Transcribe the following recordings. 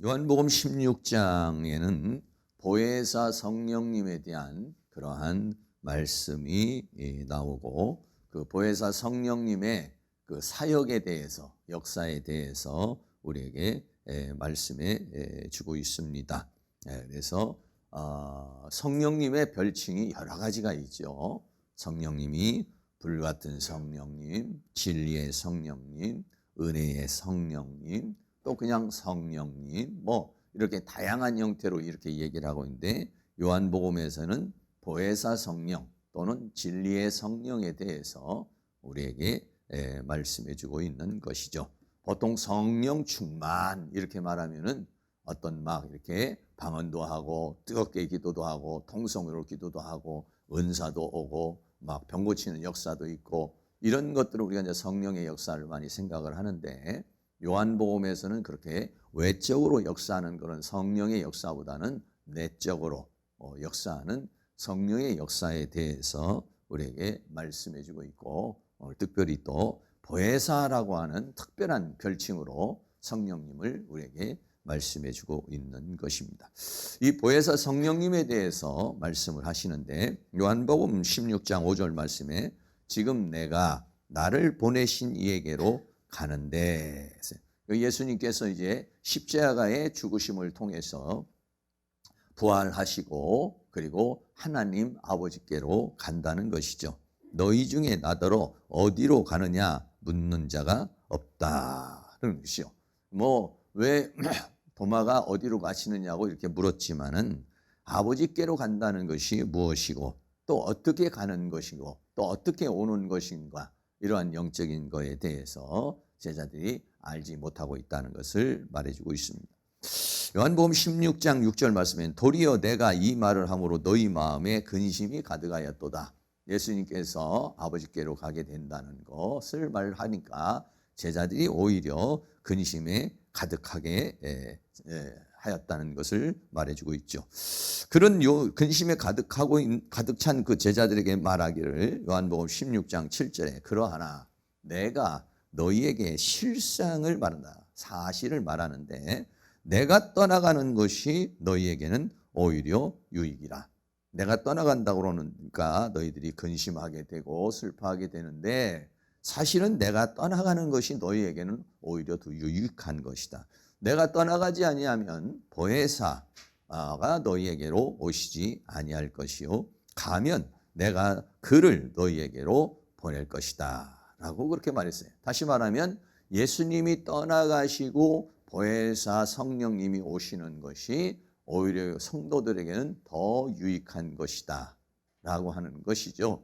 요한복음 16장에는 보혜사 성령님에 대한 그러한 말씀이 나오고, 그 보혜사 성령님의 그 사역에 대해서, 역사에 대해서 우리에게 말씀해 주고 있습니다. 그래서 성령님의 별칭이 여러 가지가 있죠. 성령님이 불같은 성령님, 진리의 성령님, 은혜의 성령님, 또 그냥 성령님, 이렇게 다양한 형태로 이렇게 얘기를 하고 있는데, 요한복음에서는 보혜사 성령 또는 진리의 성령에 대해서 우리에게 말씀해 주고 있는 것이죠. 보통 성령 충만 이렇게 말하면은 어떤 막 이렇게 방언도 하고 뜨겁게 기도도 하고 통성으로 기도도 하고 은사도 오고 막 병 고치는 역사도 있고, 이런 것들을 우리가 이제 성령의 역사를 많이 생각을 하는데, 요한복음에서는 그렇게 외적으로 역사하는 그런 성령의 역사보다는 내적으로 역사하는 성령의 역사에 대해서 우리에게 말씀해 주고 있고, 특별히 또 보혜사라고 하는 특별한 별칭으로 성령님을 우리에게 말씀해 주고 있는 것입니다. 이 보혜사 성령님에 대해서 말씀을 하시는데, 요한복음 16장 5절 말씀에 지금 내가 나를 보내신 이에게로 가는데, 예수님께서 이제 십자가의 죽으심을 통해서 부활하시고 그리고 하나님 아버지께로 간다는 것이죠. 너희 중에 나더러 어디로 가느냐 묻는 자가 없다는 것이요. 왜 도마가 어디로 가시느냐고 이렇게 물었지만은, 아버지께로 간다는 것이 무엇이고 또 어떻게 가는 것이고 또 어떻게 오는 것인가, 이러한 영적인 거에 대해서 제자들이 알지 못하고 있다는 것을 말해주고 있습니다. 요한복음 16장 6절 말씀엔 도리어 내가 이 말을 함으로 너희 마음에 근심이 가득하였도다. 예수님께서 아버지께로 가게 된다는 것을 말하니까 제자들이 오히려 근심에 가득하게 하였다는 것을 말해주고 있죠. 그런 근심에 가득 찬 그 제자들에게 말하기를, 요한복음 16장 7절에 그러하나 내가 너희에게 실상을 말한다, 사실을 말하는데 내가 떠나가는 것이 너희에게는 오히려 유익이라. 내가 떠나간다고 그러니까 너희들이 근심하게 되고 슬퍼하게 되는데, 사실은 내가 떠나가는 것이 너희에게는 오히려 더 유익한 것이다. 내가 떠나가지 아니하면 보혜사가 너희에게로 오시지 아니할 것이요 가면 내가 그를 너희에게로 보낼 것이다 라고 그렇게 말했어요. 다시 말하면 예수님이 떠나가시고 보혜사 성령님이 오시는 것이 오히려 성도들에게는 더 유익한 것이다 라고 하는 것이죠.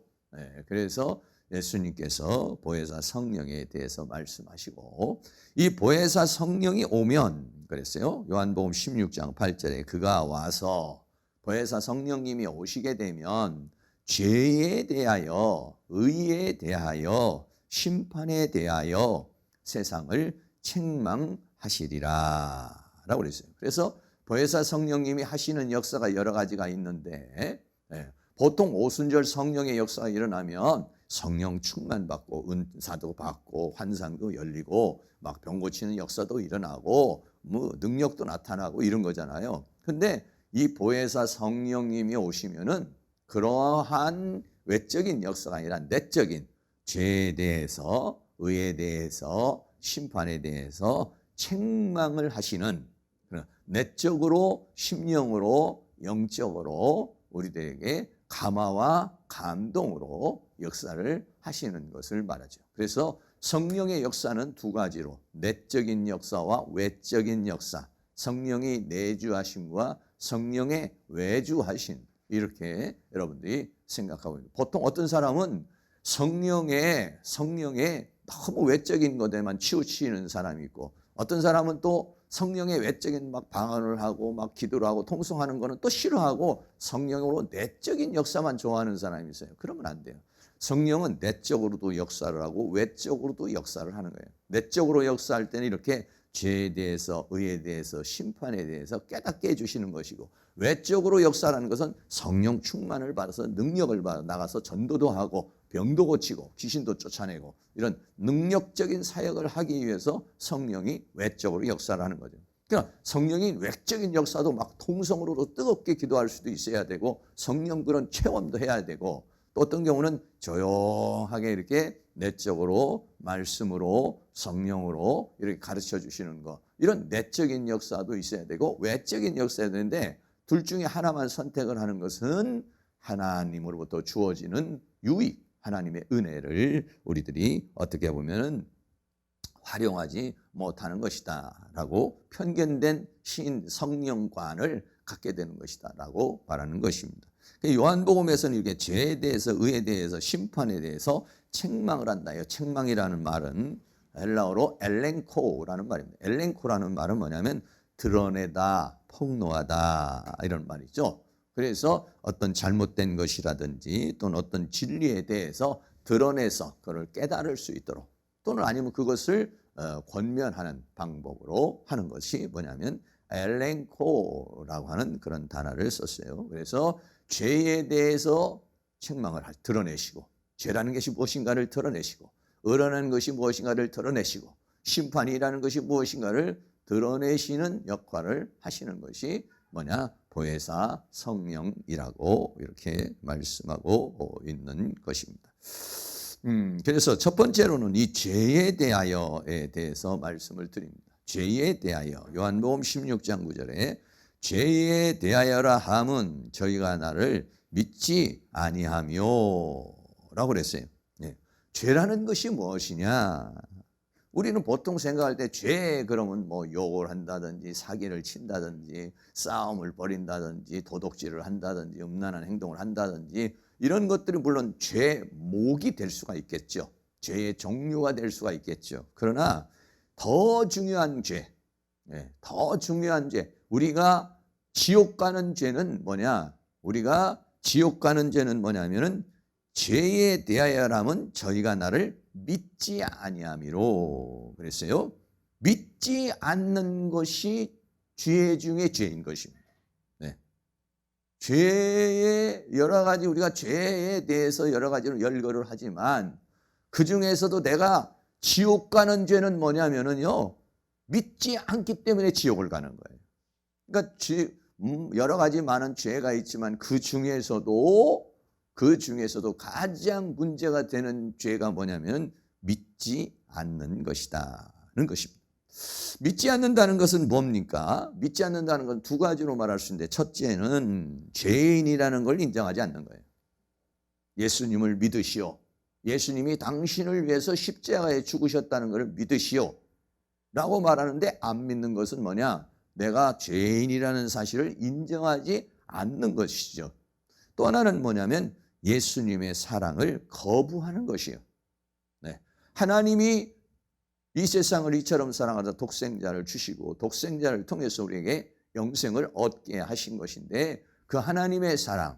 그래서 예수님께서 보혜사 성령에 대해서 말씀하시고, 이 보혜사 성령이 오면 그랬어요. 요한복음 16장 8절에 그가 와서, 보혜사 성령님이 오시게 되면 죄에 대하여, 의에 대하여, 심판에 대하여 세상을 책망하시리라 라고 그랬어요. 그래서 보혜사 성령님이 하시는 역사가 여러 가지가 있는데, 보통 오순절 성령의 역사가 일어나면 성령 충만받고 은사도 받고 환상도 열리고 막 병 고치는 역사도 일어나고 능력도 나타나고 이런 거잖아요. 근데 이 보혜사 성령님이 오시면은 그러한 외적인 역사가 아니라 내적인 죄에 대해서, 의에 대해서, 심판에 대해서 책망을 하시는, 내적으로, 심령으로, 영적으로 우리들에게 감화와 감동으로 역사를 하시는 것을 말하죠. 그래서 성령의 역사는 두 가지로, 내적인 역사와 외적인 역사, 성령이 내주하심과 성령의 외주하심, 이렇게 여러분들이 생각하고 있습니다. 보통 어떤 사람은 성령에 너무 외적인 것에만 치우치는 사람이 있고, 어떤 사람은 또 성령의 외적인 막 방언을 하고 막 기도를 하고 통성하는 거는 또 싫어하고 성령으로 내적인 역사만 좋아하는 사람이 있어요. 그러면 안 돼요. 성령은 내적으로도 역사를 하고 외적으로도 역사를 하는 거예요. 내적으로 역사할 때는 이렇게 죄에 대해서, 의에 대해서, 심판에 대해서 깨닫게 해주시는 것이고, 외적으로 역사라는 것은 성령 충만을 받아서 능력을 받아 나가서 전도도 하고 병도 고치고 귀신도 쫓아내고 이런 능력적인 사역을 하기 위해서 성령이 외적으로 역사를 하는 거죠. 그러니까 성령이 외적인 역사도 막 통성으로 뜨겁게 기도할 수도 있어야 되고 성령 그런 체험도 해야 되고 또 어떤 경우는 조용하게 이렇게 내적으로 말씀으로 성령으로 이렇게 가르쳐 주시는 거 이런 내적인 역사도 있어야 되고 외적인 역사도 되는데 둘 중에 하나만 선택을 하는 것은 하나님으로부터 주어지는 유익 하나님의 은혜를 우리들이 어떻게 보면은 활용하지 못하는 것이다 라고 편견된 신 성령관을 갖게 되는 것이다 라고 말하는 것입니다. 요한복음에서는 이렇게 죄에 대해서 의에 대해서 심판에 대해서 책망을 한다. 책망이라는 말은 헬라어로 엘렌코라는 말입니다. 엘렌코라는 말은 뭐냐면 드러내다, 폭로하다 이런 말이죠. 그래서 어떤 잘못된 것이라든지 또는 어떤 진리에 대해서 드러내서 그걸 깨달을 수 있도록 또는 아니면 그것을 권면하는 방법으로 하는 것이 뭐냐면 엘렌코라고 하는 그런 단어를 썼어요. 그래서 죄에 대해서 책망을 드러내시고 죄라는 것이 무엇인가를 드러내시고 의라는 것이 무엇인가를 드러내시고 심판이라는 것이 무엇인가를 드러내시는 역할을 하시는 것이 뭐냐? 보혜사 성령이라고 이렇게 말씀하고 있는 것입니다. 그래서 첫 번째로는 이 죄에 대해서 말씀을 드립니다. 죄에 대하여 요한복음 16장 9절에 죄에 대하여라 함은 저희가 나를 믿지 아니하며 라고 그랬어요. 네. 죄라는 것이 무엇이냐? 우리는 보통 생각할 때 죄 그러면 뭐 욕을 한다든지 사기를 친다든지 싸움을 벌인다든지 도둑질을 한다든지 음란한 행동을 한다든지 이런 것들이 물론 죄목이 될 수가 있겠죠. 죄의 종류가 될 수가 있겠죠. 그러나 더 중요한 죄, 더 중요한 죄, 우리가 지옥 가는 죄는 뭐냐? 우리가 지옥 가는 죄는 뭐냐면은 죄에 대하여라면 저희가 나를 믿지 아니함이로 그랬어요. 믿지 않는 것이 죄 중에 죄인 것입니다. 네. 죄의 여러 가지 우리가 죄에 대해서 여러 가지로 열거를 하지만 그 중에서도 내가 지옥 가는 죄는 뭐냐면은요 믿지 않기 때문에 지옥을 가는 거예요. 그러니까 여러 가지 많은 죄가 있지만 그 중에서도 가장 문제가 되는 죄가 뭐냐면 믿지 않는 것이다는 것입니다. 믿지 않는다는 것은 뭡니까? 믿지 않는다는 건 두 가지로 말할 수 있는데 첫째는 죄인이라는 걸 인정하지 않는 거예요. 예수님을 믿으시오. 예수님이 당신을 위해서 십자가에 죽으셨다는 걸 믿으시오. 라고 말하는데 안 믿는 것은 뭐냐? 내가 죄인이라는 사실을 인정하지 않는 것이죠. 또 하나는 뭐냐면 예수님의 사랑을 거부하는 것이에요. 네. 하나님이 이 세상을 이처럼 사랑하사 독생자를 주시고 독생자를 통해서 우리에게 영생을 얻게 하신 것인데 그 하나님의 사랑,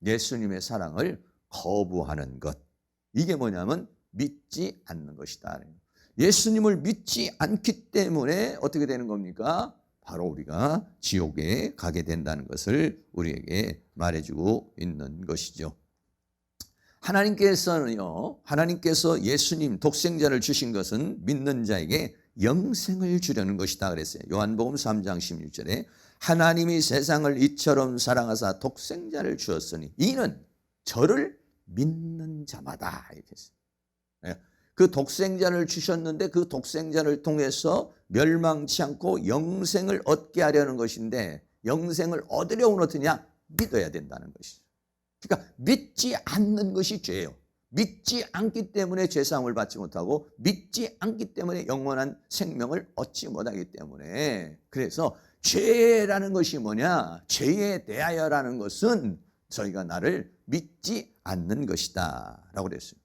예수님의 사랑을 거부하는 것. 이게 뭐냐면 믿지 않는 것이다. 예수님을 믿지 않기 때문에 어떻게 되는 겁니까? 바로 우리가 지옥에 가게 된다는 것을 우리에게 말해주고 있는 것이죠. 하나님께서 예수님 독생자를 주신 것은 믿는 자에게 영생을 주려는 것이다 그랬어요. 요한복음 3장 16절에 하나님이 세상을 이처럼 사랑하사 독생자를 주었으니 이는 저를 믿는 자마다 이렇게 했어요. 그 독생자를 주셨는데 그 독생자를 통해서 멸망치 않고 영생을 얻게 하려는 것인데 영생을 얻으려면 어떠냐? 믿어야 된다는 것이죠. 그러니까 믿지 않는 것이 죄예요. 믿지 않기 때문에 죄사함을 받지 못하고 믿지 않기 때문에 영원한 생명을 얻지 못하기 때문에 그래서 죄라는 것이 뭐냐? 죄에 대하여라는 것은 저희가 나를 믿지 않는 것이다 라고 그랬어요.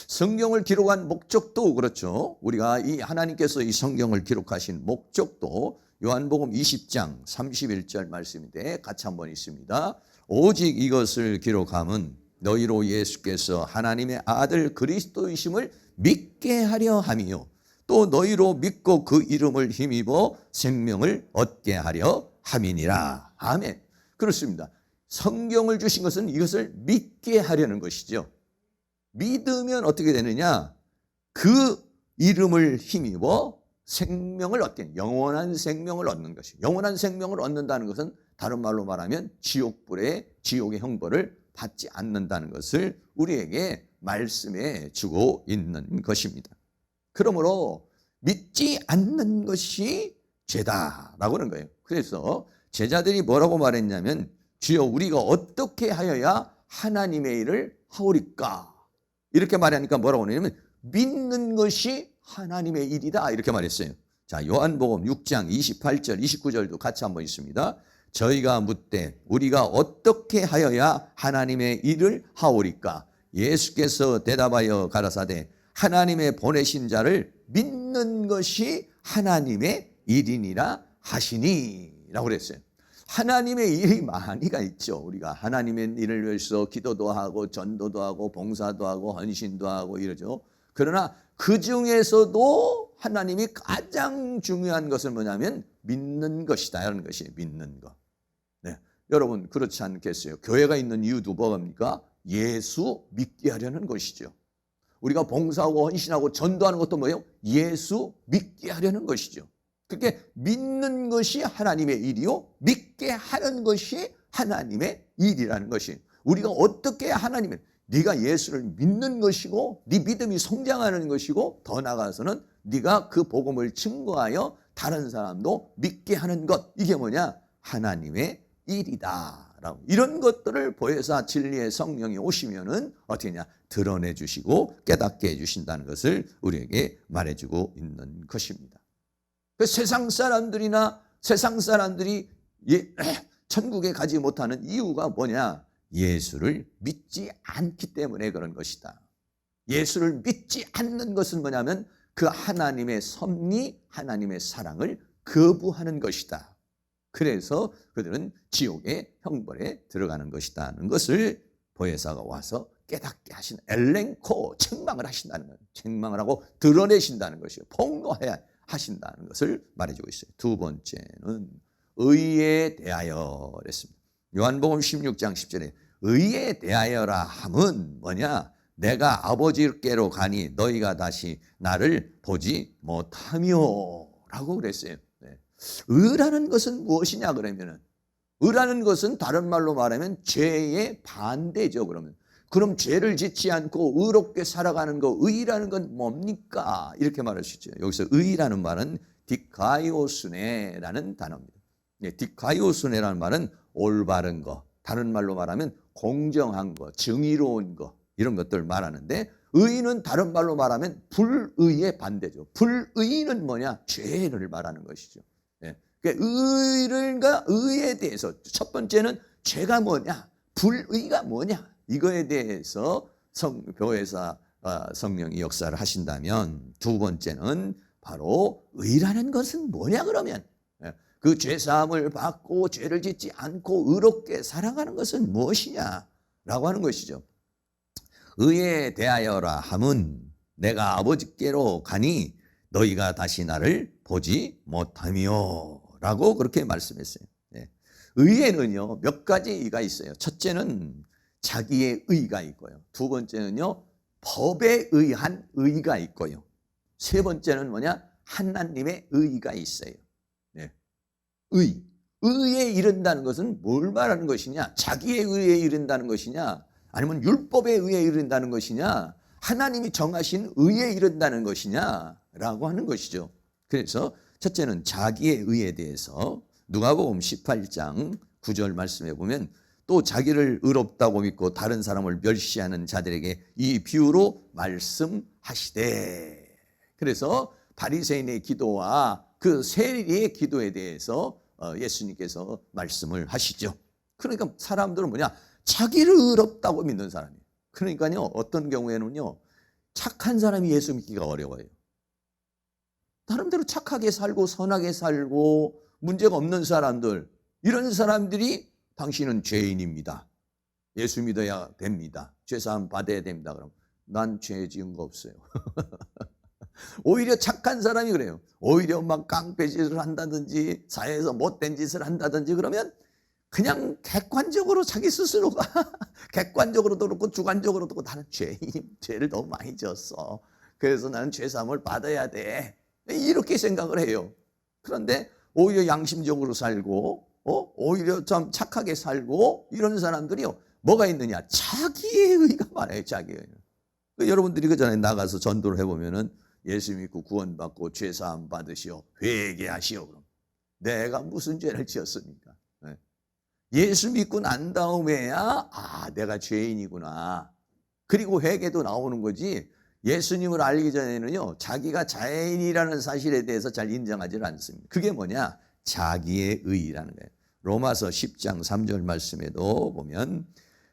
성경을 기록한 목적도 그렇죠. 우리가 이 하나님께서 이 성경을 기록하신 목적도 요한복음 20장 31절 말씀인데 같이 한번 있습니다. 오직 이것을 기록함은 너희로 예수께서 하나님의 아들 그리스도이심을 믿게 하려 함이요 또 너희로 믿고 그 이름을 힘입어 생명을 얻게 하려 함이니라. 아멘. 그렇습니다. 성경을 주신 것은 이것을 믿게 하려는 것이죠. 믿으면 어떻게 되느냐? 그 이름을 힘입어 생명을 얻게, 영원한 생명을 얻는 것이. 영원한 생명을 얻는다는 것은 다른 말로 말하면 지옥의 형벌을 받지 않는다는 것을 우리에게 말씀해 주고 있는 것입니다. 그러므로 믿지 않는 것이 죄다라고 하는 거예요. 그래서 제자들이 뭐라고 말했냐면, 주여 우리가 어떻게 하여야 하나님의 일을 하오리까? 이렇게 말하니까 뭐라고 하냐면 믿는 것이 하나님의 일이다 이렇게 말했어요. 자, 요한복음 6장 28절 29절도 같이 한번 있습니다. 저희가 묻되 우리가 어떻게 하여야 하나님의 일을 하오리까? 예수께서 대답하여 가라사대 하나님의 보내신 자를 믿는 것이 하나님의 일이니라 하시니 라고 그랬어요. 하나님의 일이 많이가 있죠. 우리가 하나님의 일을 위해서 기도도 하고 전도도 하고 봉사도 하고 헌신도 하고 이러죠. 그러나 그 중에서도 하나님이 가장 중요한 것은 뭐냐면 믿는 것이다 라는 것이에요. 믿는 것. 네. 여러분 그렇지 않겠어요? 교회가 있는 이유도 뭐입니까? 예수 믿게 하려는 것이죠. 우리가 봉사하고 헌신하고 전도하는 것도 뭐예요? 예수 믿게 하려는 것이죠. 그렇게 믿는 것이 하나님의 일이요, 믿게 하는 것이 하나님의 일이라는 것이. 우리가 어떻게 하나님의, 네가 예수를 믿는 것이고 네 믿음이 성장하는 것이고 더 나아가서는 네가 그 복음을 증거하여 다른 사람도 믿게 하는 것, 이게 뭐냐? 하나님의 일이다. 이런 것들을 보혜사 진리의 성령이 오시면은 어떻게 하냐? 드러내 주시고 깨닫게 해 주신다는 것을 우리에게 말해주고 있는 것입니다. 세상 사람들이 천국에 가지 못하는 이유가 뭐냐? 예수를 믿지 않기 때문에 그런 것이다. 예수를 믿지 않는 것은 뭐냐면 그 하나님의 섭리, 하나님의 사랑을 거부하는 것이다. 그래서 그들은 지옥의 형벌에 들어가는 것이다는 것을 보혜사가 와서 깨닫게 하신, 엘렌코, 책망을 하신다는 거예요. 책망을 하고 드러내신다는 것이요, 폭로해야 하신다는 것을 말해주고 있어요. 두 번째는 의에 대하여 그랬습니다. 요한복음 16장 10절에 의에 대하여라 함은 뭐냐? 내가 아버지께로 가니 너희가 다시 나를 보지 못하며 라고 그랬어요. 네. 의라는 것은 무엇이냐 그러면은, 의라는 것은 다른 말로 말하면 죄의 반대죠. 그럼 죄를 짓지 않고 의롭게 살아가는 거, 의라는 건 뭡니까? 이렇게 말할 수 있죠. 여기서 의라는 말은 디카이오스네라는 단어입니다. 디카이오스네라는 말은 올바른 거, 다른 말로 말하면 공정한 거, 정의로운 거, 이런 것들을 말하는데, 의는 다른 말로 말하면 불의의 반대죠. 불의는 뭐냐? 죄를 말하는 것이죠. 그러니까 의에 대해서 첫 번째는 죄가 뭐냐? 불의가 뭐냐? 이거에 대해서 보혜사 성령이 역사를 하신다면, 두 번째는 바로 의라는 것은 뭐냐 그러면, 그 죄사함을 받고 죄를 짓지 않고 의롭게 살아가는 것은 무엇이냐라고 하는 것이죠. 의에 대하여라 함은 내가 아버지께로 가니 너희가 다시 나를 보지 못하며 라고 그렇게 말씀했어요. 의에는요 몇 가지 의가 있어요. 첫째는 자기의 의가 있고요, 두 번째는요 법에 의한 의가 있고요, 세 번째는 뭐냐? 하나님의 의가 있어요. 의에 이른다는 것은 뭘 말하는 것이냐? 자기의 의에 이른다는 것이냐? 아니면 율법에 의해 이른다는 것이냐? 하나님이 정하신 의에 이른다는 것이냐? 라고 하는 것이죠. 그래서 첫째는 자기의 의에 대해서 누가복음 18장 9절 말씀해 보면, 또 자기를 의롭다고 믿고 다른 사람을 멸시하는 자들에게 이 비유로 말씀하시되. 그래서 바리새인의 기도와 그 세리의 기도에 대해서 예수님께서 말씀을 하시죠. 그러니까 사람들은 뭐냐? 자기를 의롭다고 믿는 사람이에요. 그러니까요 어떤 경우에는요 착한 사람이 예수 믿기가 어려워요. 나름대로 착하게 살고 선하게 살고 문제가 없는 사람들, 이런 사람들이 당신은 죄인입니다, 예수 믿어야 됩니다, 죄사함 받아야 됩니다. 그럼 난 죄 지은 거 없어요. 오히려 착한 사람이 그래요. 오히려 막 깡패짓을 한다든지 사회에서 못된 짓을 한다든지 그러면 그냥 객관적으로 자기 스스로가 객관적으로도 그렇고 주관적으로도 그렇고 나는 죄를 너무 많이 지었어, 그래서 나는 죄사함을 받아야 돼, 이렇게 생각을 해요. 그런데 오히려 양심적으로 살고 오히려 좀 착하게 살고 이런 사람들이요. 뭐가 있느냐? 자기의 의가 많아요. 자기의 의. 여러분들이 그 전에 나가서 전도를 해보면은 예수 믿고 구원받고 죄사함 받으시오. 회개하시오. 그럼 내가 무슨 죄를 지었습니까? 예수 믿고 난 다음에야 내가 죄인이구나. 그리고 회개도 나오는 거지. 예수님을 알기 전에는요. 자기가 죄인이라는 사실에 대해서 잘 인정하지 않습니다. 그게 뭐냐? 자기의 의라는 거예요. 로마서 10장 3절 말씀에도 보면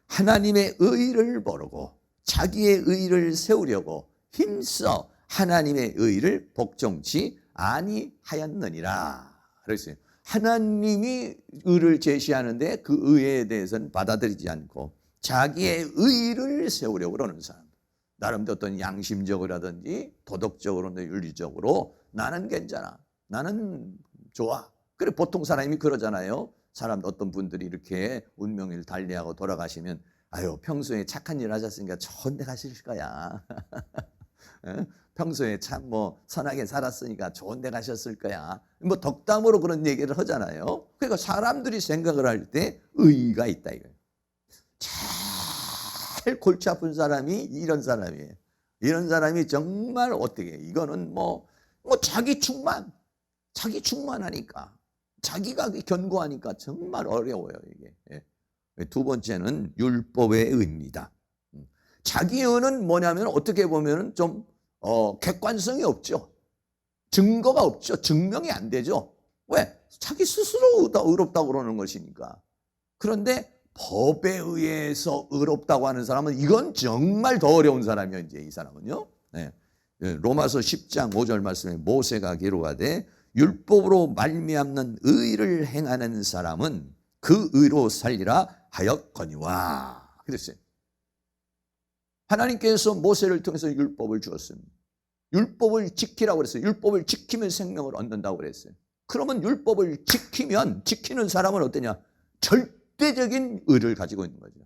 하나님의 의를 모르고 자기의 의를 세우려고 힘써 하나님의 의를 복종치 아니하였느니라. 그랬어요. 하나님이 의를 제시하는데 그 의에 대해서는 받아들이지 않고 자기의 의를 세우려고 그러는 사람. 나름대로 어떤 양심적으로라든지 도덕적으로나 윤리적으로 나는 괜찮아. 나는 좋아. 그래 보통 사람이 그러잖아요. 사람 어떤 분들이 이렇게 운명을 달리하고 돌아가시면 아유 평소에 착한 일 하셨으니까 좋은 데 가실 거야. 평소에 참 선하게 살았으니까 좋은 데 가셨을 거야. 덕담으로 그런 얘기를 하잖아요. 그러니까 사람들이 생각을 할 때 의의가 있다 이거예요. 제일 골치 아픈 사람이 이런 사람이에요. 이런 사람이 정말 어떻게 이거는 자기 충만하니까 자기가 견고하니까 정말 어려워요 이게. 두 번째는 율법의 의입니다. 자기 의는 뭐냐면 어떻게 보면 좀 객관성이 없죠. 증거가 없죠. 증명이 안 되죠. 왜? 자기 스스로 의롭다고 그러는 것이니까. 그런데 법에 의해서 의롭다고 하는 사람은 이건 정말 더 어려운 사람이에요. 이제 이 사람은요. 로마서 10장 5절 말씀에 모세가 기록하되 율법으로 말미암는 의를 행하는 사람은 그 의로 살리라 하였거니와 그랬어요. 하나님께서 모세를 통해서 율법을 주었습니다. 율법을 지키라고 그랬어요. 율법을 지키면 생명을 얻는다고 그랬어요. 그러면 율법을 지키는 사람은 어떠냐? 절대적인 의를 가지고 있는 거죠.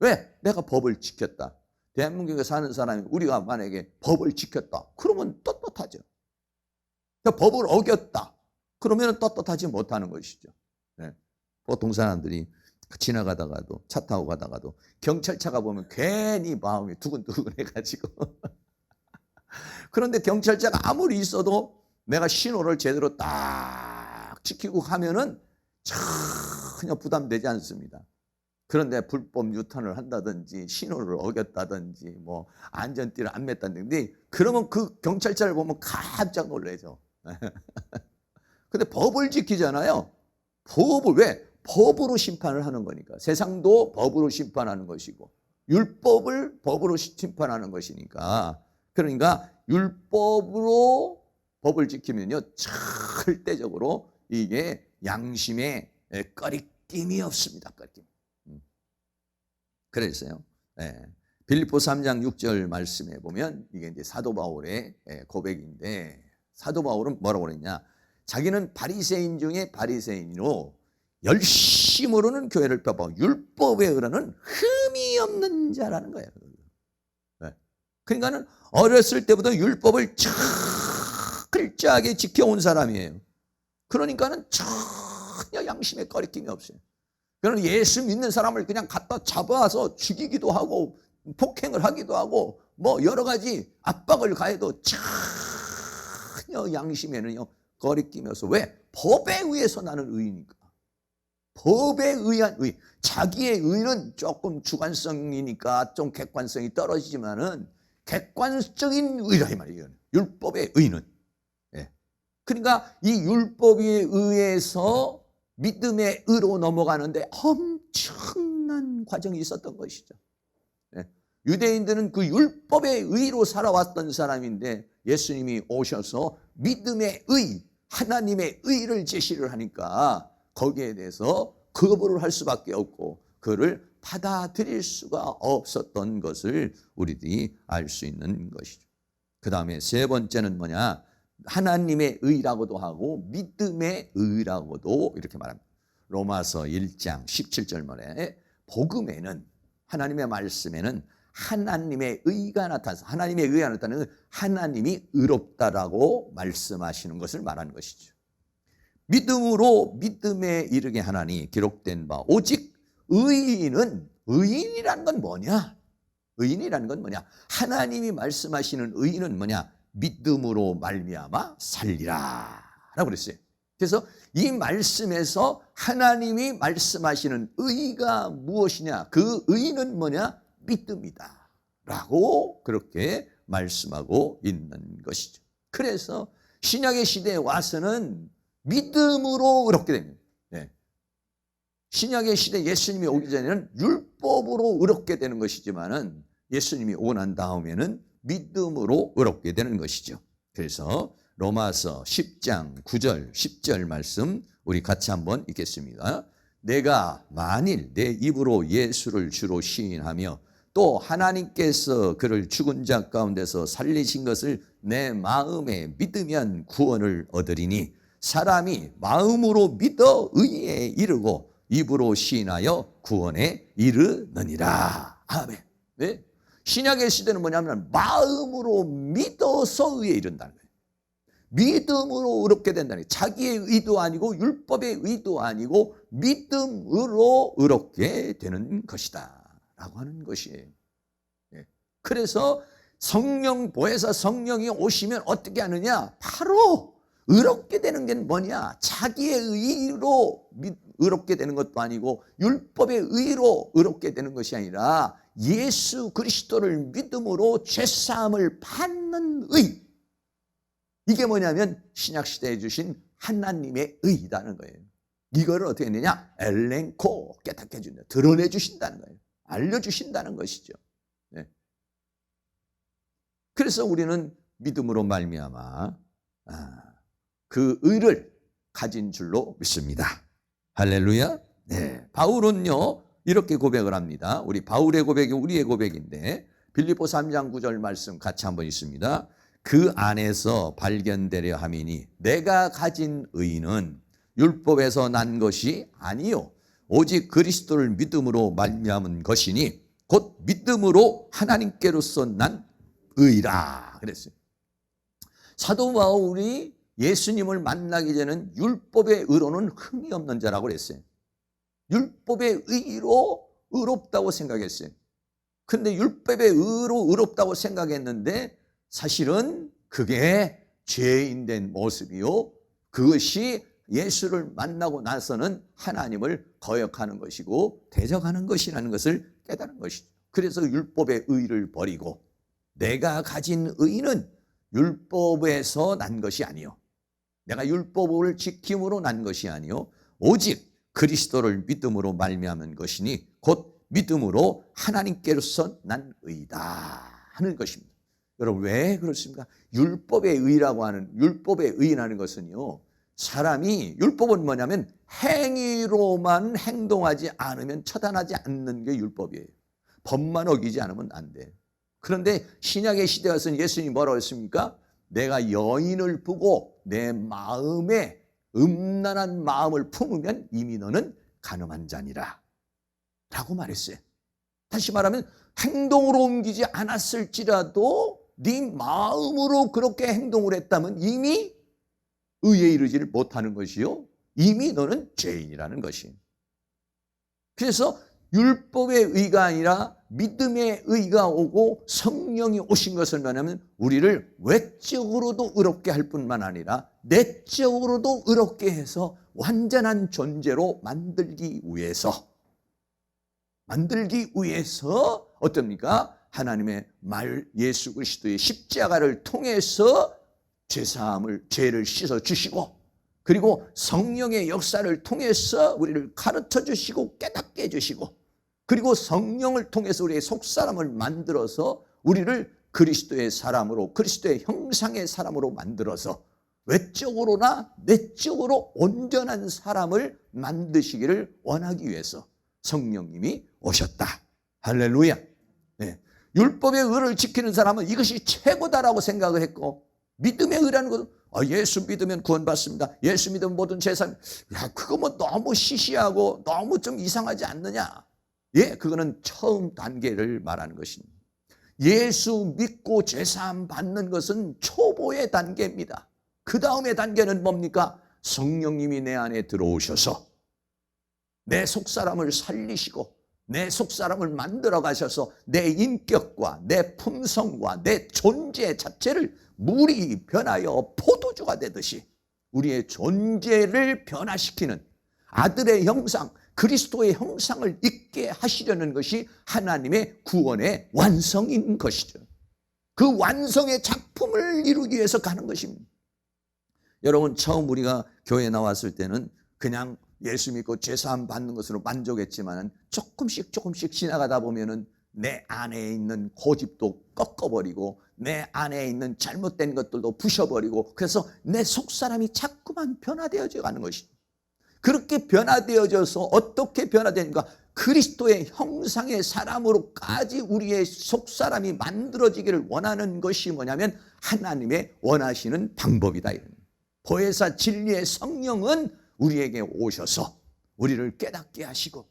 왜? 내가 법을 지켰다. 대한민국에 사는 사람이 우리가 만약에 법을 지켰다. 그러면 떳떳하죠. 법을 어겼다. 그러면 떳떳하지 못하는 것이죠. 보통 사람들이 지나가다가도 차 타고 가다가도 경찰차가 보면 괜히 마음이 두근두근해가지고 그런데 경찰차가 아무리 있어도 내가 신호를 제대로 딱 지키고 가면은 전혀 부담되지 않습니다. 그런데 불법 유턴을 한다든지 신호를 어겼다든지 안전띠를 안 맸다든지 그러면 그 경찰차를 보면 깜짝 놀라죠. 근데 법을 지키잖아요. 법을 왜? 법으로 심판을 하는 거니까. 세상도 법으로 심판하는 것이고 율법을 법으로 심판하는 것이니까. 그러니까 율법으로 법을 지키면요 절대적으로 이게 양심에 꺼리낌이 없습니다. 꺼리낌. 그랬어요. 빌립보 3장 6절 말씀에 보면 이게 이제 사도 바울의 고백인데 사도 바울은 뭐라고 그랬냐? 자기는 바리새인 중에 바리새인으로 열심으로는 교회를 펴고 율법에 의로는 흠이 없는 자라는 거예요. 그러니까는 어렸을 때부터 율법을 철저하게 지켜온 사람이에요. 그러니까는 전혀 양심에 꺼리낌이 없어요. 그러나 예수 믿는 사람을 그냥 갖다 잡아서 죽이기도 하고 폭행을 하기도 하고 여러 가지 압박을 가해도 전혀 양심에는요 거리낌이 없어. 왜? 법에 의해서 나는 의니까. 법에 의한 의. 자기의 의는 조금 주관성이니까 좀 객관성이 떨어지지만은 객관적인 의라 이 말이에요. 율법의 의는. 그러니까 이 율법에 의해서 믿음의 의로 넘어가는데 엄청난 과정이 있었던 것이죠. 유대인들은 그 율법의 의로 살아왔던 사람인데 예수님이 오셔서 믿음의 의, 하나님의 의를 제시를 하니까 거기에 대해서 거부를 할 수밖에 없고 그를 받아들일 수가 없었던 것을 우리들이 알 수 있는 것이죠. 그 다음에 세 번째는 뭐냐? 하나님의 의라고도 하고 믿음의 의라고도 이렇게 말합니다. 로마서 1장 17절 말에 복음에는 하나님의 말씀에는 하나님의 의가 나타나서 하나님의 의가 나타나는 하나님이 의롭다라고 말씀하시는 것을 말하는 것이죠. 믿음으로 믿음에 이르게 하나니 기록된 바 오직 의인이라는 건 뭐냐? 의인이라는 건 뭐냐? 하나님이 말씀하시는 의인은 뭐냐? 믿음으로 말미암아 살리라 라고 그랬어요. 그래서 이 말씀에서 하나님이 말씀하시는 의가 무엇이냐? 그 의는 뭐냐? 믿음이다 라고 그렇게 말씀하고 있는 것이죠. 그래서 신약의 시대에 와서는 믿음으로 의롭게 됩니다. 네. 신약의 시대 예수님이 오기 전에는 율법으로 의롭게 되는 것이지만은 예수님이 오고 난 다음에는 믿음으로 의롭게 되는 것이죠. 그래서 로마서 10장 9절 10절 말씀 우리 같이 한번 읽겠습니다. 내가 만일 내 입으로 예수를 주로 시인하며 또 하나님께서 그를 죽은 자 가운데서 살리신 것을 내 마음에 믿으면 구원을 얻으리니 사람이 마음으로 믿어 의에 이르고 입으로 시인하여 구원에 이르느니라. 아멘. 네? 신약의 시대는 뭐냐면 마음으로 믿어서 의에 이른다는 거예요. 믿음으로 의롭게 된다는 거예요. 자기의 의도 아니고 율법의 의도 아니고 믿음으로 의롭게 되는 것이다 라고 하는 것이에요. 네. 그래서 성령 보혜사 성령이 오시면 어떻게 하느냐? 바로 의롭게 되는 게 뭐냐? 자기의 의로 의롭게 되는 것도 아니고 율법의 의로 의롭게 되는 것이 아니라 예수 그리스도를 믿음으로 죄사함을 받는 의. 이게 뭐냐면 신약시대에 주신 하나님의 의라는 거예요. 이거를 어떻게 했느냐? 엘렌코 깨닫게 해준다. 드러내 주신다는 거예요. 알려주신다는 것이죠. 네. 그래서 우리는 믿음으로 말미암아 그 의를 가진 줄로 믿습니다. 할렐루야. 네. 바울은요 이렇게 고백을 합니다. 우리 바울의 고백이 우리의 고백인데 빌립보서 3장 9절 말씀 같이 한번 읽습니다. 그 안에서 발견되려 함이니 내가 가진 의는 율법에서 난 것이 아니요 오직 그리스도를 믿음으로 말미암은 것이니 곧 믿음으로 하나님께로서 난 의라 그랬어요. 사도 바울이 예수님을 만나기 전에는 율법의 의로는 흠이 없는 자라고 그랬어요. 율법의 의로 의롭다고 생각했어요. 근데 율법의 의로 의롭다고 생각했는데 사실은 그게 죄인된 모습이요. 그것이 예수를 만나고 나서는 하나님을 거역하는 것이고 대적하는 것이라는 것을 깨달은 것이죠. 그래서 율법의 의를 버리고 내가 가진 의는 율법에서 난 것이 아니요. 내가 율법을 지킴으로 난 것이 아니요. 오직 그리스도를 믿음으로 말미암은 것이니 곧 믿음으로 하나님께로서 난 의다 하는 것입니다. 여러분 왜 그렇습니까? 율법의 의라고 하는 율법의 의라는 것은요. 사람이 율법은 뭐냐면 행위로만 행동하지 않으면 처단하지 않는 게 율법이에요. 법만 어기지 않으면 안 돼. 그런데 신약의 시대 와서는 예수님이 뭐라고 했습니까? 내가 여인을 보고 내 마음에 음란한 마음을 품으면 이미 너는 간음한 자니라 라고 말했어요. 다시 말하면 행동으로 옮기지 않았을지라도 네 마음으로 그렇게 행동을 했다면 이미 의에 이르지를 못하는 것이요. 이미 너는 죄인이라는 것이. 그래서 율법의 의가 아니라 믿음의 의가 오고 성령이 오신 것은 뭐냐면 우리를 외적으로도 의롭게 할 뿐만 아니라 내적으로도 의롭게 해서 완전한 존재로 만들기 위해서 어떻습니까? 하나님의 말 예수 그리스도의 십자가를 통해서 죄를 씻어 주시고 그리고 성령의 역사를 통해서 우리를 가르쳐 주시고 깨닫게 해주시고 그리고 성령을 통해서 우리의 속사람을 만들어서 우리를 그리스도의 사람으로 그리스도의 형상의 사람으로 만들어서 외적으로나 내적으로 온전한 사람을 만드시기를 원하기 위해서 성령님이 오셨다. 할렐루야. 네. 율법의 의를 지키는 사람은 이것이 최고다라고 생각을 했고 믿음의 의라는 것은 예수 믿으면 구원받습니다. 예수 믿으면 모든 죄사함. 그거 뭐 너무 시시하고 너무 좀 이상하지 않느냐. 예, 그거는 처음 단계를 말하는 것입니다. 예수 믿고 죄사함 받는 것은 초보의 단계입니다. 그 다음의 단계는 뭡니까? 성령님이 내 안에 들어오셔서 내 속사람을 살리시고 내 속사람을 만들어 가셔서 내 인격과 내 품성과 내 존재 자체를 물이 변하여 포도주가 되듯이 우리의 존재를 변화시키는 아들의 형상, 그리스도의 형상을 있게 하시려는 것이 하나님의 구원의 완성인 것이죠. 그 완성의 작품을 이루기 위해서 가는 것입니다. 여러분, 처음 우리가 교회에 나왔을 때는 그냥 예수 믿고 죄사함 받는 것으로 만족했지만 조금씩 지나가다 보면은 내 안에 있는 고집도 꺾어버리고 내 안에 있는 잘못된 것들도 부셔버리고 그래서 내 속사람이 자꾸만 변화되어져 가는 것입니다. 그렇게 변화되어져서 어떻게 변화되는가? 그리스도의 형상의 사람으로까지 우리의 속사람이 만들어지기를 원하는 것이 뭐냐면 하나님의 원하시는 방법이다. 보혜사 진리의 성령은 우리에게 오셔서 우리를 깨닫게 하시고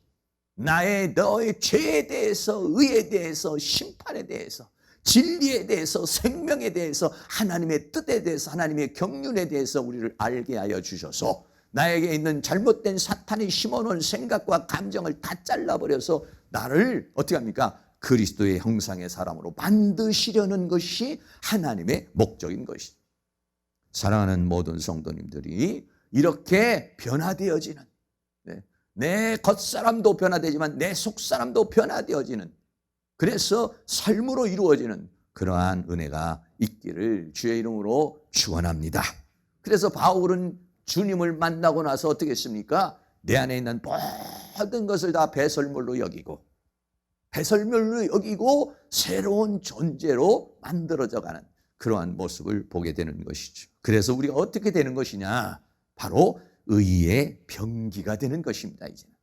너의 죄에 대해서, 의에 대해서, 심판에 대해서, 진리에 대해서, 생명에 대해서, 하나님의 뜻에 대해서, 하나님의 경륜에 대해서 우리를 알게 하여 주셔서 나에게 있는 잘못된 사탄이 심어놓은 생각과 감정을 다 잘라버려서 나를 어떻게 합니까? 그리스도의 형상의 사람으로 만드시려는 것이 하나님의 목적인 것이죠. 사랑하는 모든 성도님들이 이렇게 변화되어지는, 내 겉사람도 변화되지만 내 속사람도 변화되어지는, 그래서 삶으로 이루어지는 그러한 은혜가 있기를 주의 이름으로 축원합니다. 그래서 바울은 주님을 만나고 나서 어떻게 했습니까? 내 안에 있는 모든 것을 다 배설물로 여기고 새로운 존재로 만들어져 가는 그러한 모습을 보게 되는 것이죠. 그래서 우리가 어떻게 되는 것이냐? 바로 의의 병기가 되는 것입니다. 이제는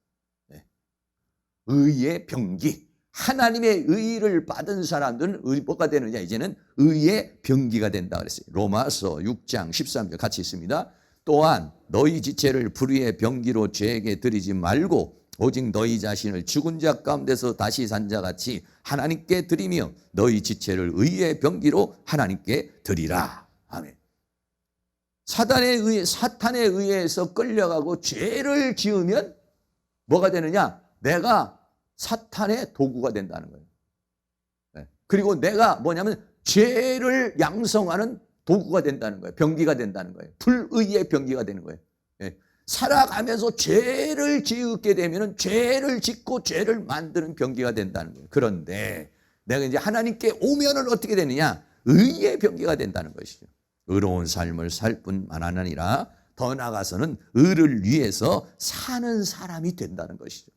의의 병기, 하나님의 의를 받은 사람들은 뭐가 되느냐? 이제는 의의 병기가 된다 그랬어요. 로마서 6장 13절 같이 있습니다. 또한 너희 지체를 불의의 병기로 죄에게 드리지 말고 오직 너희 자신을 죽은 자 가운데서 다시 산 자같이 하나님께 드리며 너희 지체를 의의 병기로 하나님께 드리라. 아멘. 사탄에 의해서 끌려가고 죄를 지으면 뭐가 되느냐? 내가 사탄의 도구가 된다는 거예요. 그리고 내가 뭐냐면 죄를 양성하는 도구가 된다는 거예요. 병기가 된다는 거예요. 불의의 병기가 되는 거예요. 살아가면서 죄를 지게 되면 죄를 짓고 죄를 만드는 병기가 된다는 거예요. 그런데 내가 이제 하나님께 오면은 어떻게 되느냐? 의의 병기가 된다는 것이죠. 의로운 삶을 살 뿐만 아니라 더 나아가서는 의를 위해서 사는 사람이 된다는 것이죠.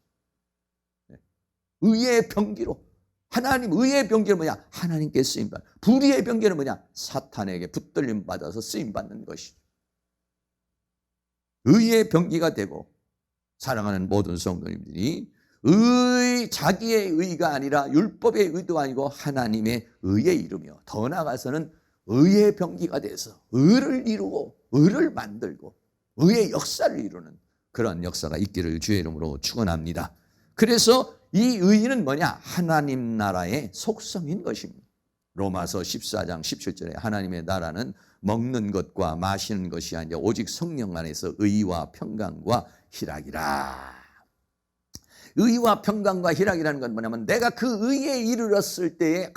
의의 병기로, 하나님 의의 병기는 뭐냐? 하나님께 쓰임받는. 불의의 병기는 뭐냐? 사탄에게 붙들림 받아서 쓰임받는 것이죠. 의의 병기가 되고 사랑하는 모든 성도님들이 자기의 의가 아니라 율법의 의도 아니고 하나님의 의에 이르며 더 나아가서는 의의 병기가 돼서 의를 이루고 의를 만들고 의의 역사를 이루는 그런 역사가 있기를 주의 이름으로 축원합니다. 그래서 이 의는 뭐냐? 하나님 나라의 속성인 것입니다. 로마서 14장 17절에 하나님의 나라는 먹는 것과 마시는 것이 아니라 오직 성령 안에서 의와 평강과 희락이라. 의와 평강과 희락이라는 건 뭐냐면 내가 그 의에 이르렀을 때에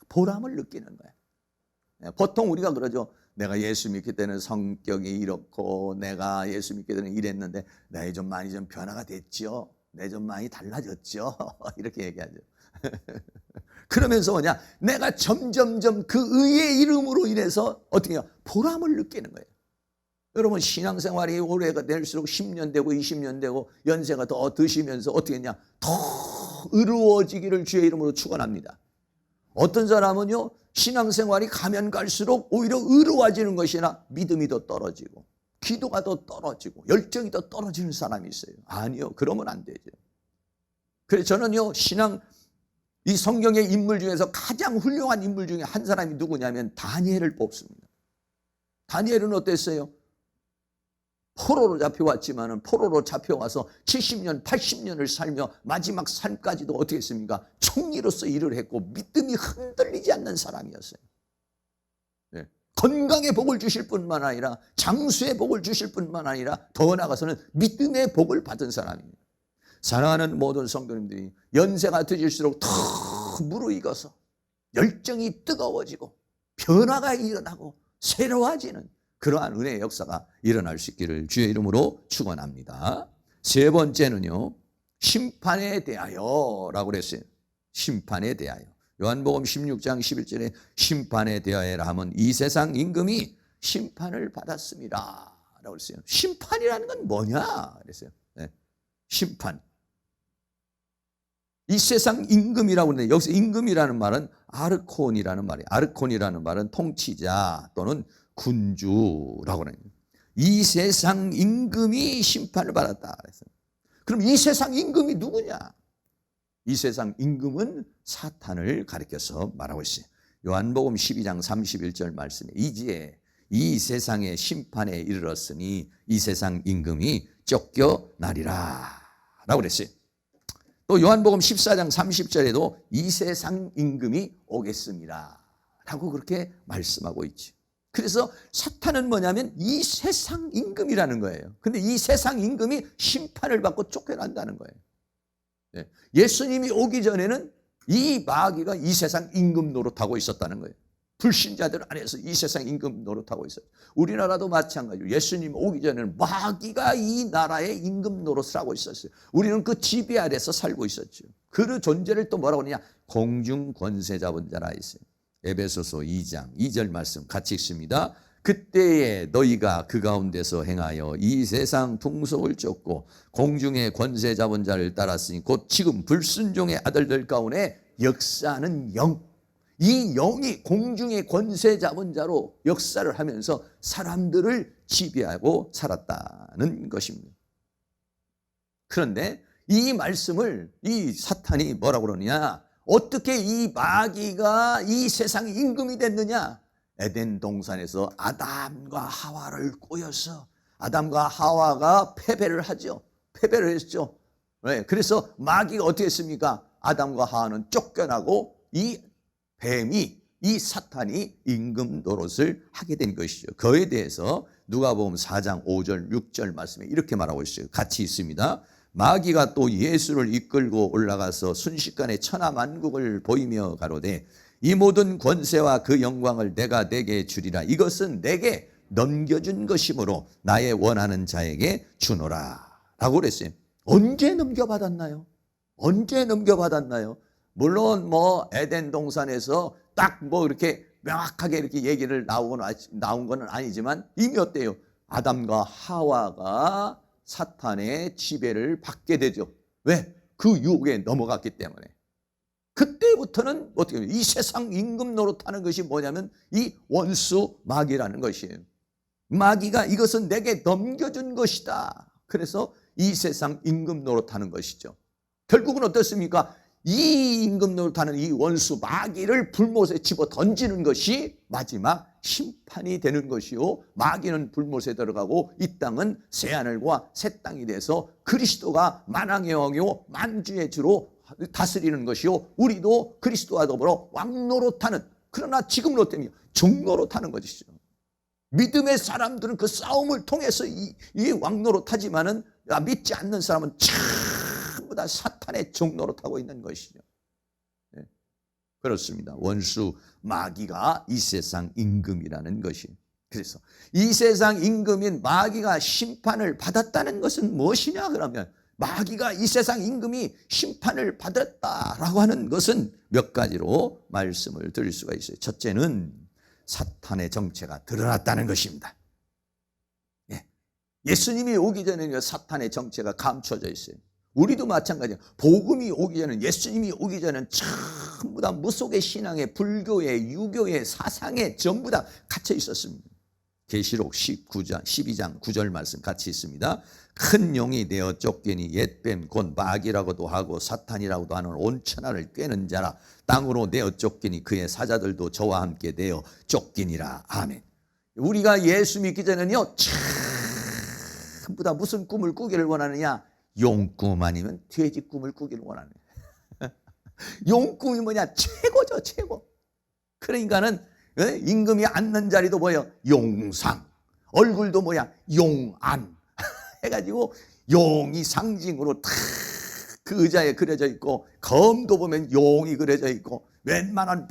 보람을 느끼는 거야. 보통 우리가 그러죠. 내가 예수 믿기 때는 성격이 이렇고 내가 예수 믿기 때는 이랬는데 내가 좀 많이 좀 변화가 됐죠. 내 좀 많이 달라졌죠. 이렇게 얘기하죠. 그러면서 뭐냐? 내가 점점점 그 의의 이름으로 인해서 어떻게 해요? 보람을 느끼는 거예요. 여러분 신앙생활이 오래가 될수록 10년 되고 20년 되고 연세가 더 드시면서 어떻게 했냐? 더 의로워지기를 주의 이름으로 축원합니다. 어떤 사람은요 신앙생활이 가면 갈수록 오히려 의로워지는 것이나 믿음이 더 떨어지고 기도가 더 떨어지고 열정이 더 떨어지는 사람이 있어요. 아니요, 그러면 안 되죠. 그래서 저는요 이 성경의 인물 중에서 가장 훌륭한 인물 중에 한 사람이 누구냐면 다니엘을 뽑습니다. 다니엘은 어땠어요? 포로로 잡혀왔지만은 포로로 잡혀와서 70년, 80년을 살며 마지막 삶까지도 어떻게 했습니까? 총리로서 일을 했고 믿음이 흔들리지 않는 사람이었어요. 네. 건강의 복을 주실 뿐만 아니라 장수의 복을 주실 뿐만 아니라 더 나아가서는 믿음의 복을 받은 사람입니다. 사랑하는 모든 성도님들이 연세가 드실수록 더 무르익어서 열정이 뜨거워지고 변화가 일어나고 새로워지는 그러한 은혜의 역사가 일어날 수 있기를 주의 이름으로 축원합니다. 세 번째는요, 심판에 대하여라고 그랬어요. 심판에 대하여. 요한복음 16장 11절에 심판에 대하여라 하면 이 세상 임금이 심판을 받았습니다 라고 그랬어요. 심판이라는 건 뭐냐 그랬어요. 네. 심판. 이 세상 임금이라고 하는데 여기서 임금이라는 말은 아르콘이라는 말이에요. 아르콘이라는 말은 통치자 또는 군주라고 하는 거예요. 이 세상 임금이 심판을 받았다 그랬어요. 그럼 이 세상 임금이 누구냐? 이 세상 임금은 사탄을 가리켜서 말하고 있어요. 요한복음 12장 31절 말씀에 이제 이 세상의 심판에 이르렀으니 이 세상 임금이 쫓겨나리라 라고 그랬어요. 또 요한복음 14장 30절에도 이 세상 임금이 오겠습니다 라고 그렇게 말씀하고 있죠. 그래서 사탄은 뭐냐면 이 세상 임금이라는 거예요. 근데 이 세상 임금이 심판을 받고 쫓겨난다는 거예요. 네. 예수님이 오기 전에는 이 마귀가 이 세상 임금 노릇하고 있었다는 거예요. 불신자들 안에서 이 세상 임금 노릇하고 있어요. 우리나라도 마찬가지로 예수님 오기 전에는 마귀가 이 나라의 임금 노릇을 하고 있었어요. 우리는 그 지배 아래서 살고 있었죠. 그 존재를 또 뭐라고 하느냐? 공중 권세 잡은 자라 했어요. 에베소서 2장 2절 말씀 같이 읽습니다. 그때에 너희가 그 가운데서 행하여 이 세상 풍속을 쫓고 공중의 권세 잡은 자를 따랐으니 곧 지금 불순종의 아들들 가운데 역사하는 영, 이 영이 공중의 권세 잡은 자로 역사를 하면서 사람들을 지배하고 살았다는 것입니다. 그런데 이 말씀을 이 사탄이 뭐라고 그러느냐? 어떻게 이 마귀가 이 세상 임금이 됐느냐? 에덴 동산에서 아담과 하와를 꼬여서 아담과 하와가 패배를 하죠. 패배를 했죠. 네, 그래서 마귀가 어떻게 했습니까? 아담과 하와는 쫓겨나고 이 뱀이, 이 사탄이 임금 노릇을 하게 된 것이죠. 그에 대해서 누가복음 4장 5절 6절 말씀에 이렇게 말하고 있어요. 같이 있습니다. 마귀가 또 예수를 이끌고 올라가서 순식간에 천하만국을 보이며 가로되 이 모든 권세와 그 영광을 내가 내게 주리라. 이것은 내게 넘겨준 것이므로 나의 원하는 자에게 주노라 라고 그랬어요. 언제 넘겨받았나요? 언제 넘겨받았나요? 물론 뭐 에덴 동산에서 딱 뭐 이렇게 명확하게 이렇게 얘기를 나온 건 아니지만 이미 어때요? 아담과 하와가 사탄의 지배를 받게 되죠. 왜? 그 유혹에 넘어갔기 때문에. 그때부터는 어떻게 해요? 이 세상 임금 노릇하는 것이 뭐냐면 이 원수 마귀라는 것이에요. 마귀가 이것은 내게 넘겨준 것이다. 그래서 이 세상 임금 노릇하는 것이죠. 결국은 어떻습니까? 이 임금 노릇하는 이 원수 마귀를 불못에 집어 던지는 것이 마지막 심판이 되는 것이요, 마귀는 불못에 들어가고 이 땅은 새하늘과 새 땅이 돼서 그리스도가 만왕의 왕이요 만주의 주로 다스리는 것이요, 우리도 그리스도와 더불어 왕노릇하는, 그러나 지금 롯데면 종노릇하는 것이죠. 믿음의 사람들은 그 싸움을 통해서 이 왕노릇하지만은 믿지 않는 사람은 전부 다 사탄의 종노릇하고 있는 것이죠. 네. 그렇습니다. 원수 마귀가 이 세상 임금이라는 것이. 그래서 이 세상 임금인 마귀가 심판을 받았다는 것은 무엇이냐? 그러면 마귀가 이 세상 임금이 심판을 받았다라고 하는 것은 몇 가지로 말씀을 드릴 수가 있어요. 첫째는 사탄의 정체가 드러났다는 것입니다. 예. 예수님이 오기 전에는 사탄의 정체가 감춰져 있어요. 우리도 마찬가지예요. 복음이 오기 전에, 예수님이 오기 전에는 전부 다 무속의 신앙에, 불교에, 유교에, 사상에 전부 다 갇혀 있었습니다. 계시록 12장 9절 말씀 같이 있습니다. 큰 용이 되어 쫓기니 옛뱀 곧 마귀라고도 하고 사탄이라고도 하는 온 천하를 꿰는 자라. 땅으로 내어 쫓기니 그의 사자들도 저와 함께 내어 쫓기니라. 아멘. 우리가 예수 믿기 전에는요 전부 다 무슨 꿈을 꾸기를 원하느냐? 용꿈 아니면 돼지 꿈을 꾸기를 원하느냐. 용꿈이 뭐냐? 최고죠, 최고. 그러니까는 임금이 앉는 자리도 뭐예요? 용상. 얼굴도 뭐야? 용안. 해가지고 용이 상징으로 탁 그 의자에 그려져 있고, 검도 보면 용이 그려져 있고, 웬만한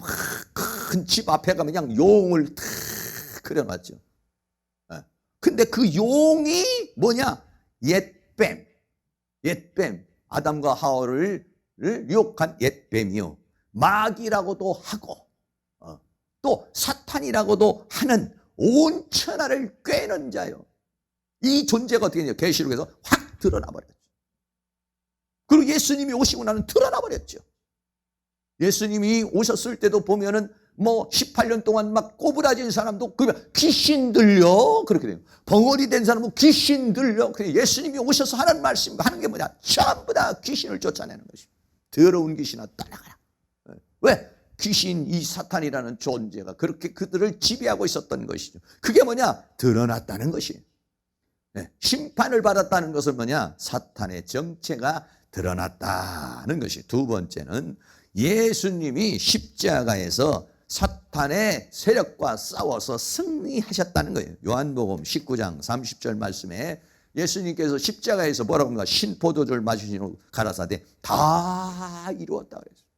큰 집 앞에 가면 그냥 용을 탁 그려놨죠. 근데 그 용이 뭐냐? 옛뱀. 옛뱀. 아담과 하와를 유혹한 옛뱀이요. 마귀라고도 하고, 또 사탄이라고도 하는 온 천하를 꿰는 자요. 이 존재가 어떻게 되냐? 계시록에서 확 드러나 버렸죠. 그리고 예수님이 오시고 나는 드러나 버렸죠. 예수님이 오셨을 때도 보면은 뭐 18년 동안 막 꼬부라진 사람도 그러면 귀신 들려 그렇게 돼요. 벙어리 된 사람은 귀신 들려. 그래 예수님이 오셔서 하는 말씀 하는 게 뭐냐? 전부 다 귀신을 쫓아내는 것입니다. 더러운 귀신아 떠나가라. 왜? 귀신 이 사탄이라는 존재가 그렇게 그들을 지배하고 있었던 것이죠. 그게 뭐냐? 드러났다는 것이에요. 심판을 받았다는 것은 뭐냐? 사탄의 정체가 드러났다는 것이. 두 번째는 예수님이 십자가에서 사탄의 세력과 싸워서 승리하셨다는 거예요. 요한복음 19장 30절 말씀에 예수님께서 십자가에서 뭐라고 합니까? 신포도주를 마시고 가라사대 다 이루었다 그랬어요.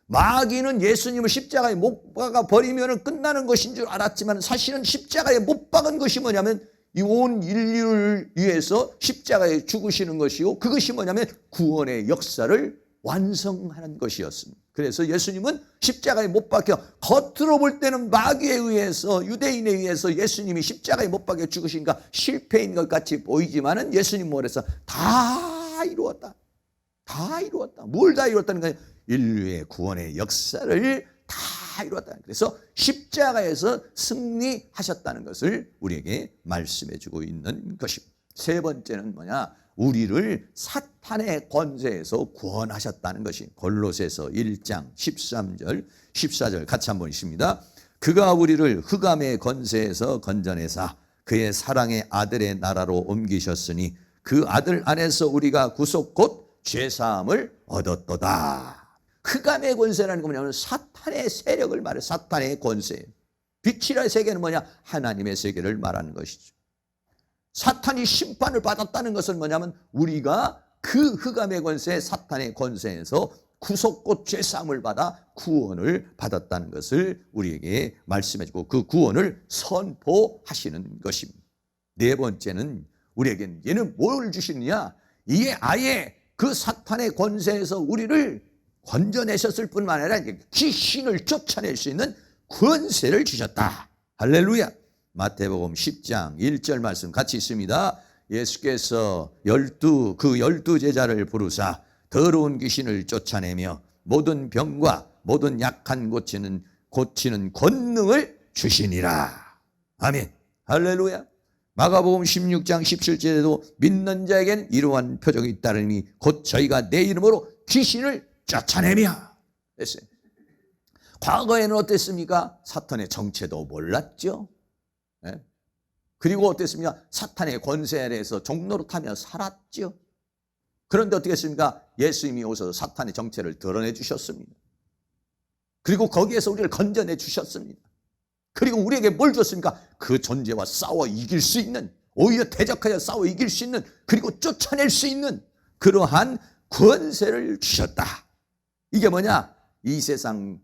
마귀는 예수님을 십자가에 못 박아 버리면 끝나는 것인 줄 알았지만 사실은 십자가에 못 박은 것이 뭐냐면 이 온 인류를 위해서 십자가에 죽으시는 것이요. 그것이 뭐냐면 구원의 역사를 완성하는 것이었습니다. 그래서 예수님은 십자가에 못 박혀 겉으로 볼 때는 마귀에 의해서 유대인에 의해서 예수님이 십자가에 못 박혀 죽으시니까 실패인 것 같이 보이지만은 예수님 뭐랬어? 다 이루었다. 다 이루었다. 뭘 다 이루었다는 거예요? 인류의 구원의 역사를 다 이루었다. 그래서 십자가에서 승리하셨다는 것을 우리에게 말씀해 주고 있는 것입니다. 세 번째는 뭐냐? 우리를 사탄의 권세에서 구원하셨다는 것이 골로새서 1장 13절 14절 같이 한번 읽습니다. 그가 우리를 흑암의 권세에서 건져내사 그의 사랑의 아들의 나라로 옮기셨으니 그 아들 안에서 우리가 구속 곧 죄사함을 얻었도다. 흑암의 권세라는 건 뭐냐면 사탄의 세력을 말해. 사탄의 권세. 빛이라는 세계는 뭐냐? 하나님의 세계를 말하는 것이죠. 사탄이 심판을 받았다는 것은 뭐냐면 우리가 그 흑암의 권세, 사탄의 권세에서 구속 곧 죄사함을 받아 구원을 받았다는 것을 우리에게 말씀해 주고 그 구원을 선포하시는 것입니다. 네 번째는 우리에게는 얘는 뭘 주시느냐? 이게 아예 그 사탄의 권세에서 우리를 건져내셨을 뿐만 아니라 귀신을 쫓아낼 수 있는 권세를 주셨다. 할렐루야. 마태복음 10장 1절 말씀 같이 있습니다. 예수께서 그 열두 제자를 부르사 더러운 귀신을 쫓아내며 모든 병과 모든 약한 고치는 권능을 주시니라. 아멘. 할렐루야. 마가복음 16장 17절에도 믿는 자에겐 이러한 표적이 있다르니 곧 저희가 내 이름으로 귀신을 쫓아내며 했어요. 과거에는 어땠습니까? 사탄의 정체도 몰랐죠. 네? 그리고 어땠습니까? 사탄의 권세 아래에서 종노릇하며 살았죠. 그런데 어떻게 했습니까? 예수님이 오셔서 사탄의 정체를 드러내 주셨습니다. 그리고 거기에서 우리를 건져내 주셨습니다. 그리고 우리에게 뭘 줬습니까? 그 존재와 싸워 이길 수 있는, 오히려 대적하여 싸워 이길 수 있는, 그리고 쫓아낼 수 있는 그러한 권세를 주셨다. 이게 뭐냐? 이 세상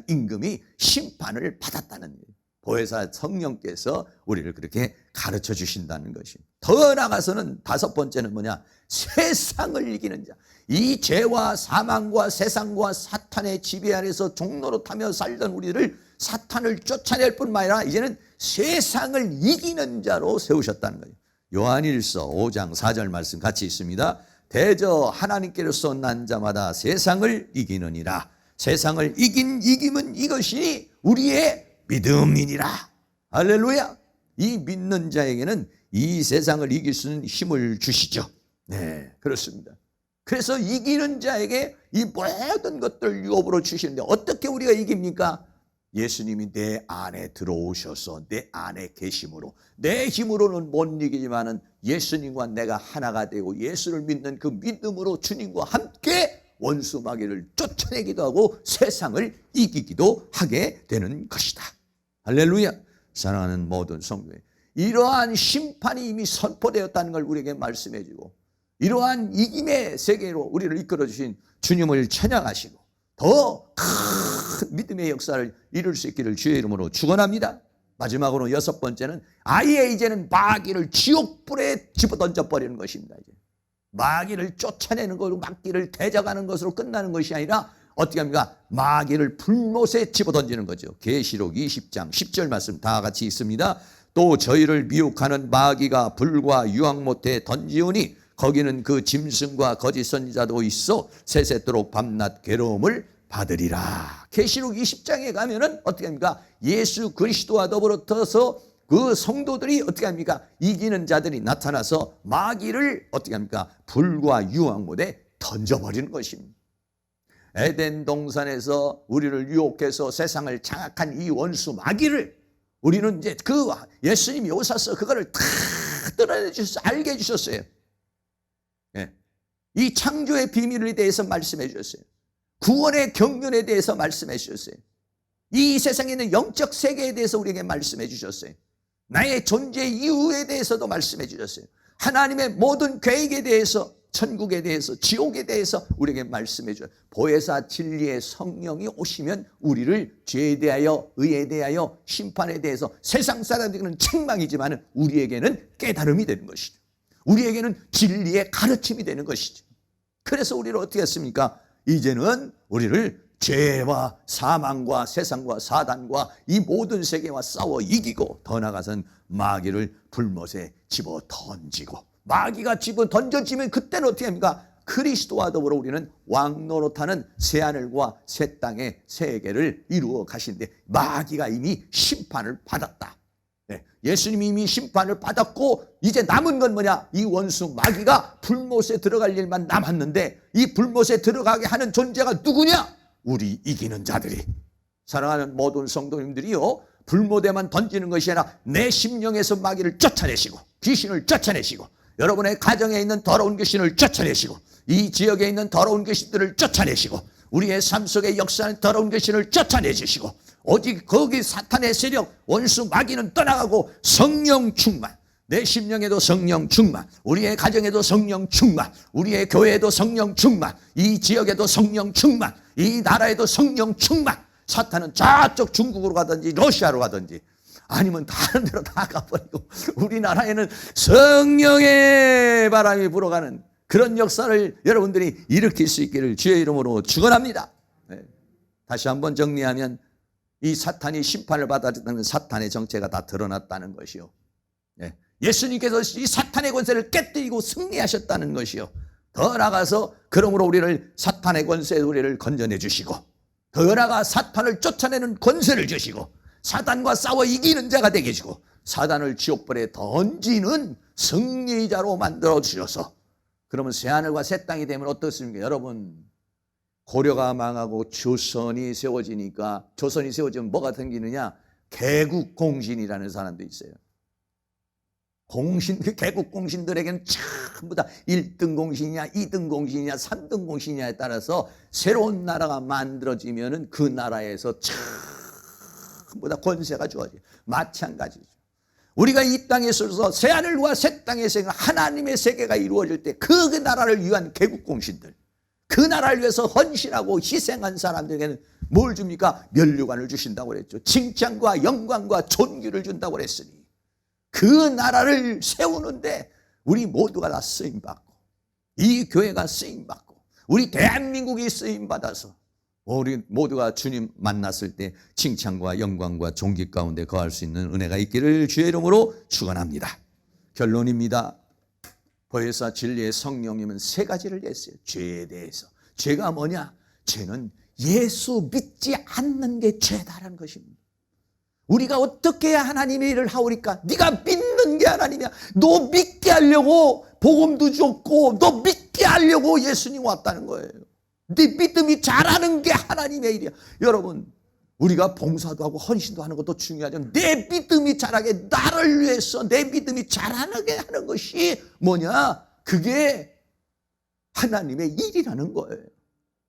임금이 심판을 받았다는 거예요. 보혜사 성령께서 우리를 그렇게 가르쳐 주신다는 것입니다. 더 나아가서는 다섯 번째는 뭐냐? 세상을 이기는 자. 이 죄와 사망과 세상과 사탄의 지배 아래서 종노릇하며 살던 우리를 사탄을 쫓아낼 뿐만 아니라 이제는 세상을 이기는 자로 세우셨다는 거예요. 요한일서 5장 4절 말씀 같이 있습니다. 대저 하나님께로서 난 자마다 세상을 이기느니라. 세상을 이김은 이것이 우리의 믿음이니라. 할렐루야. 이 믿는 자에게는 이 세상을 이길 수 있는 힘을 주시죠. 네, 그렇습니다. 그래서 이기는 자에게 이 모든 것들 유업으로 주시는데 어떻게 우리가 이깁니까? 예수님이 내 안에 들어오셔서 내 안에 계심으로, 내 힘으로는 못 이기지만은 예수님과 내가 하나가 되고 예수를 믿는 그 믿음으로 주님과 함께 원수 마귀를 쫓아내기도 하고 세상을 이기기도 하게 되는 것이다. 할렐루야. 사랑하는 모든 성도님, 이러한 심판이 이미 선포되었다는 걸 우리에게 말씀해 주고, 이러한 이김의 세계로 우리를 이끌어 주신 주님을 찬양하시고 더 큰 믿음의 역사를 이룰 수 있기를 주의 이름으로 축원합니다. 마지막으로 6번째는 아예 이제는 마귀를 지옥불에 집어던져 버리는 것입니다. 이제 마귀를 쫓아내는 것으로 마귀를 대적하는 것으로 끝나는 것이 아니라 어떻게 합니까? 마귀를 불못에 집어던지는 거죠. 계시록 20장 10절 말씀 다 같이 있습니다. 또 저희를 미혹하는 마귀가 불과 유황못에 던지오니 거기는 그 짐승과 거짓 선지자도 있어 세세토록 밤낮 괴로움을 받으리라. 계시록 20장에 가면은 어떻게 합니까? 예수 그리스도와 더불어서 그 성도들이 어떻게 합니까? 이기는 자들이 나타나서 마귀를 어떻게 합니까? 불과 유황못에 던져버리는 것입니다. 에덴 동산에서 우리를 유혹해서 세상을 장악한 이 원수 마귀를 우리는 이제 그 예수님이 오셔서 그거를 다 드러내 주셔서 알게 해주셨어요. 예. 이 창조의 비밀에 대해서 말씀해 주셨어요. 구원의 경륜에 대해서 말씀해 주셨어요. 이 세상에 있는 영적 세계에 대해서 우리에게 말씀해 주셨어요. 나의 존재 이유에 대해서도 말씀해 주셨어요. 하나님의 모든 계획에 대해서, 천국에 대해서, 지옥에 대해서 우리에게 말씀해 주셨어요. 보혜사 진리의 성령이 오시면 우리를 죄에 대하여, 의에 대하여, 심판에 대해서 세상 사람들에게는 책망이지만 우리에게는 깨달음이 되는 것이죠. 우리에게는 진리의 가르침이 되는 것이죠. 그래서 우리를 어떻게 했습니까? 이제는 우리를 죄와 사망과 세상과 사단과 이 모든 세계와 싸워 이기고 더 나아가서는 마귀를 불못에 집어 던지고, 마귀가 집어 던져지면 그때는 어떻게 합니까? 그리스도와 더불어 우리는 왕노릇하는 새하늘과 새 땅의 세계를 이루어 가신데 마귀가 이미 심판을 받았다. 예수님이 이미 심판을 받았고 이제 남은 건 뭐냐? 이 원수 마귀가 불못에 들어갈 일만 남았는데 이 불못에 들어가게 하는 존재가 누구냐? 우리 이기는 자들이. 사랑하는 모든 성도님들이요, 불못에만 던지는 것이 아니라 내 심령에서 마귀를 쫓아내시고 귀신을 쫓아내시고 여러분의 가정에 있는 더러운 귀신을 쫓아내시고 이 지역에 있는 더러운 귀신들을 쫓아내시고 우리의 삶 속에 역사하는 더러운 귀신을 쫓아내주시고 오직 거기 사탄의 세력 원수 마귀는 떠나가고 성령 충만, 내 심령에도 성령 충만, 우리의 가정에도 성령 충만, 우리의 교회에도 성령 충만, 이 지역에도 성령 충만, 이 나라에도 성령 충만. 사탄은 저쪽 중국으로 가든지 러시아로 가든지 아니면 다른 데로 다 가버리고 우리나라에는 성령의 바람이 불어가는 그런 역사를 여러분들이 일으킬 수 있기를 주의 이름으로 축원합니다. 다시 한번 정리하면 이 사탄이 심판을 받았다는 사탄의 정체가 다 드러났다는 것이요. 예수님께서 이 사탄의 권세를 깨뜨리고 승리하셨다는 것이요. 더 나아가서 그러므로 우리를 사탄의 권세에 우리를 건져내 주시고 더 나아가 사탄을 쫓아내는 권세를 주시고 사단과 싸워 이기는 자가 되게 해주고 사단을 지옥불에 던지는 승리자로 만들어 주셔서 그러면 새하늘과 새 땅이 되면 어떻습니까? 여러분, 고려가 망하고 조선이 세워지니까 조선이 세워지면 뭐가 생기느냐? 개국공신이라는 사람도 있어요. 공신, 그 개국 공신들에게는 전부 다 1등 공신이냐 2등 공신이냐 3등 공신이냐에 따라서 새로운 나라가 만들어지면은 그 나라에서 전부 다 권세가 주어져요. 마찬가지죠. 우리가 이 땅에 있어서 새하늘과 새 땅의 세계, 하나님의 세계가 이루어질 때 그 나라를 위한 개국 공신들, 그 나라를 위해서 헌신하고 희생한 사람들에게는 뭘 줍니까? 면류관을 주신다고 그랬죠. 칭찬과 영광과 존귀를 준다고 그랬으니 그 나라를 세우는데 우리 모두가 다 쓰임받고 이 교회가 쓰임받고 우리 대한민국이 쓰임받아서 우리 모두가 주님 만났을 때 칭찬과 영광과 존귀 가운데 거할 수 있는 은혜가 있기를 주의 이름으로 축원합니다. 결론입니다. 보혜사 진리의 성령님은 세 가지를 했어요. 죄에 대해서. 죄가 뭐냐? 죄는 예수 믿지 않는 게 죄다라는 것입니다. 우리가 어떻게 해야 하나님의 일을 하오리까? 네가 믿는 게 하나님이야. 너 믿게 하려고 복음도 줬고 너 믿게 하려고 예수님 왔다는 거예요. 네 믿음이 잘하는 게 하나님의 일이야. 여러분, 우리가 봉사도 하고 헌신도 하는 것도 중요하지만 내 믿음이 자라게, 나를 위해서 내 믿음이 자라게 하는 것이 뭐냐? 그게 하나님의 일이라는 거예요.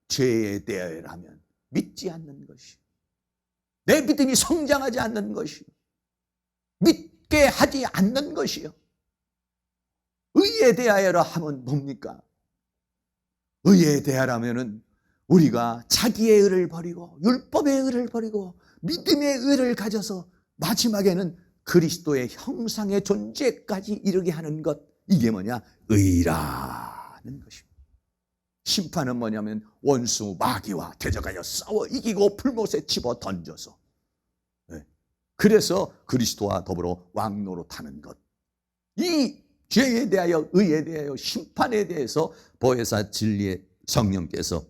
죄에 대하여라면 믿지 않는 것이, 내 믿음이 성장하지 않는 것이, 믿게 하지 않는 것이요. 의에 대하여라 하면 뭡니까? 의에 대하라면은 우리가 자기의 의를 버리고 율법의 의를 버리고 믿음의 의를 가져서 마지막에는 그리스도의 형상의 존재까지 이르게 하는 것, 이게 뭐냐? 의라는 것입니다. 심판은 뭐냐면 원수 마귀와 대적하여 싸워 이기고 불못에 집어 던져서, 그래서 그리스도와 더불어 왕노릇하는 것, 이 죄에 대하여 의에 대하여 심판에 대해서 보혜사 진리의 성령께서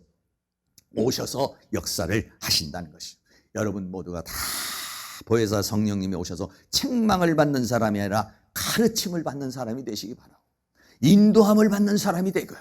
오셔서 역사를 하신다는 것이죠. 여러분 모두가 다 보혜사 성령님이 오셔서 책망을 받는 사람이 아니라 가르침을 받는 사람이 되시기 바라고, 인도함을 받는 사람이 되고,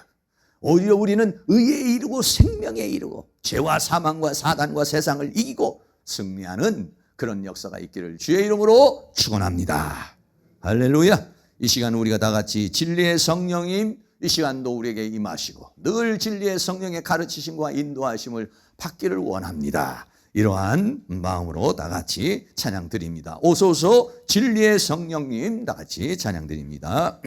오히려 우리는 의에 이르고 생명에 이르고 죄와 사망과 사단과 세상을 이기고 승리하는 그런 역사가 있기를 주의 이름으로 축원합니다. 할렐루야. 이 시간 우리가 다 같이 진리의 성령님, 이 시간도 우리에게 임하시고 늘 진리의 성령의 가르치심과 인도하심을 받기를 원합니다. 이러한 마음으로 다 같이 찬양 드립니다. 오소서 진리의 성령님, 다 같이 찬양 드립니다.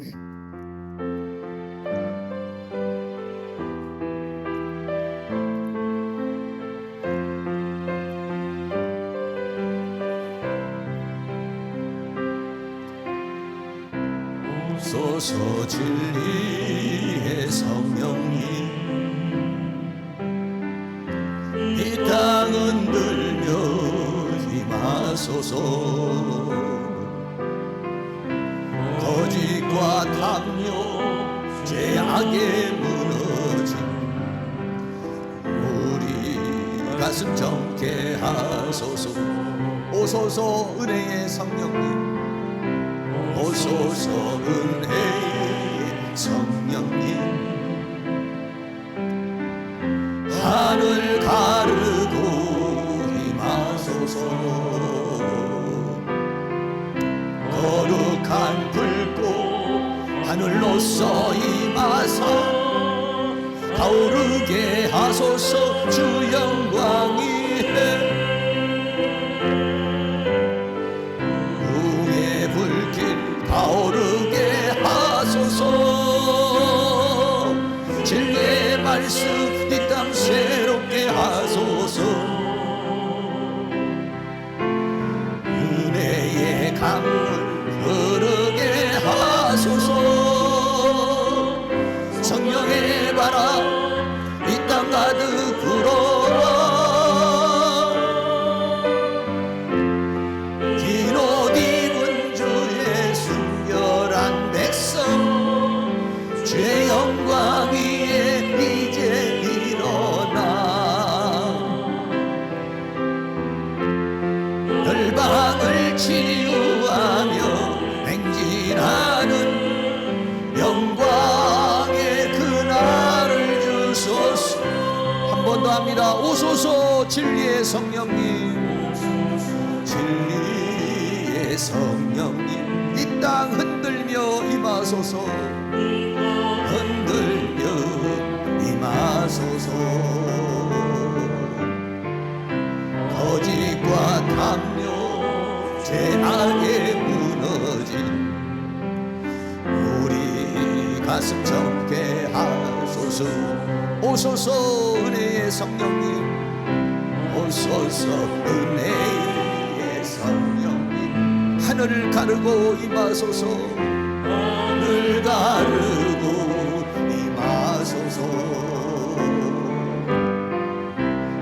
오소서 진리의 성령님, 이 땅은 들며 임하소서. 거짓과 탐욕 죄악에 무너진 우리 가슴 정케 하소서. 오소서 은혜의 성령님, 오소서 은혜의 성령님, 하늘 가르고 임하소서. 거룩한 불꽃 하늘로서 임하사 타오르게 하소서. 주 영광이 타오르게 하소서. 진리의 말씀 이 땅 새롭게 하소서. 은혜의 강물 흐르게 하소서. 성령의 바람 이 땅 가득 불어라. 주의 영광 위에 이제 일어나 열방을 치유하며 행진하는 영광의 그날을 주소서. 한 번 더 합니다. 오소서 진리의 성령님, 진리의 성령님, 이 땅 흔들며 임하소서. 흔들며 임하소서. 거짓과 탐욕 죄악에 무너진 우리 가슴 정케 하소서. 오소서 은혜의 성령님, 오소서 은혜의 성령님, 하늘을 가르고 임하소서. 하늘 가르고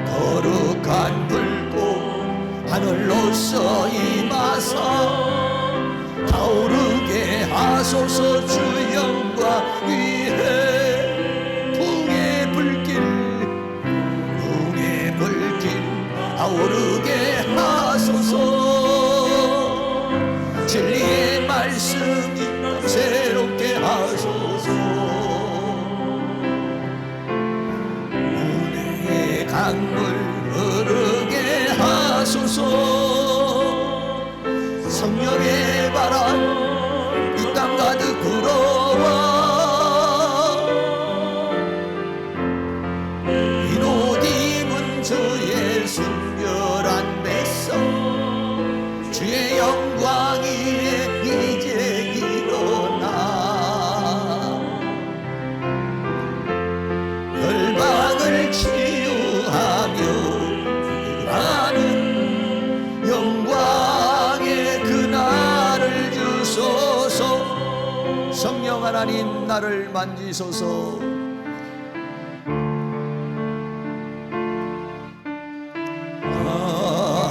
거룩한 불꽃 하늘로서 임하사 타오르게 하소서. 주 영광 위에 풍의 불길 타오르게 하소서. 진리의 말씀이 새롭게 하소서. 성령 나를 만지소서.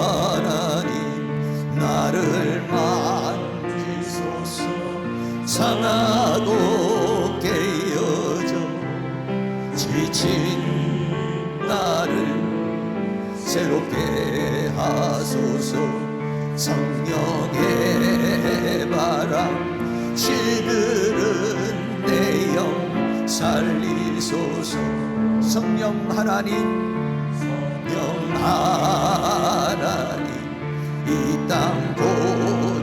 하나님 나를 만지소서. 상하고 깨어져 지친 나를 새롭게 하소서. 성령의 바람 시들은 내 영 살리소서. 성령 하나님, 성령 하나님 이 땅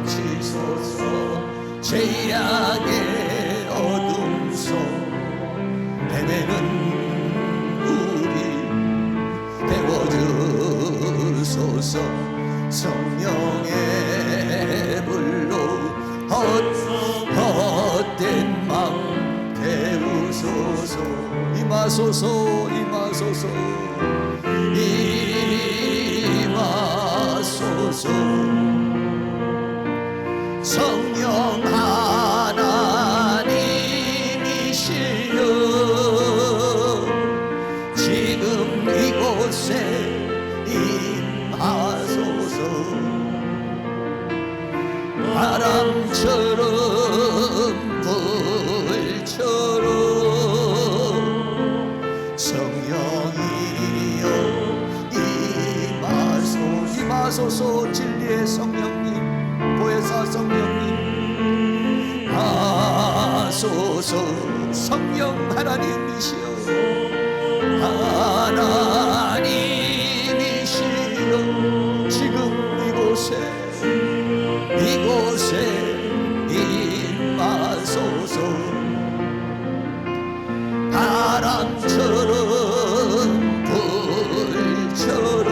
고치소서. 죄악의 어둠 속 헤매는 우리 태워주소서. 성령의 불로 헛된 맘 태우소서. 임하소서 임하소서 임하소서. 성령 하나님이시여 지금 이곳에 임하소서. 바람처럼 불처럼 성령이여 임하소서. 진리의 성령님, 보혜사 성령님 하소서. 성령 하나님이시여 하나님이시여 지금 이곳에 임하소서. 바람처럼 불처럼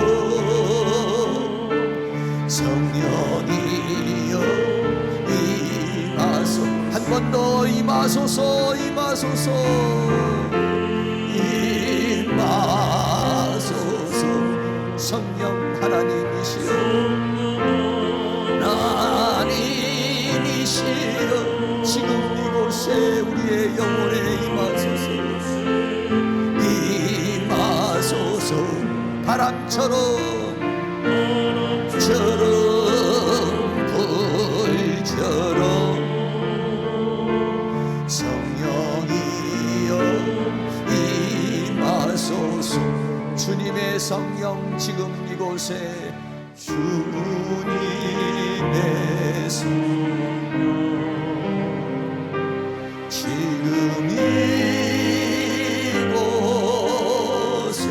성령이여 임하소서. 한 번 더 임하소서 임하소서 임하소서. 성령 하나님이시여 하나님이시여 지금 이곳에 우리의 영혼에 임하소서. 임하소서. 바람처럼 불처럼 성령이여 임하소서. 주님의 성령 지금 이곳에 주님의 성령 지금 이곳에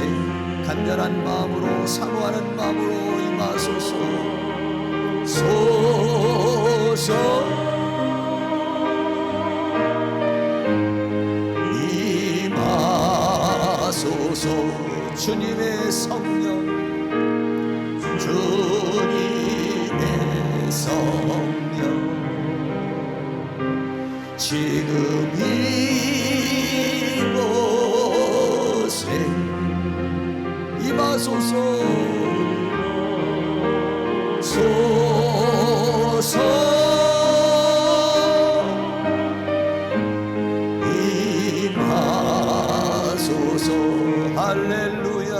간절한 마음으로 사모하는 마음으로 임하소서. 임하소서. 주님의 성령 주님의 성령 지금 이곳에 임하소서. 임하소서. 할렐루야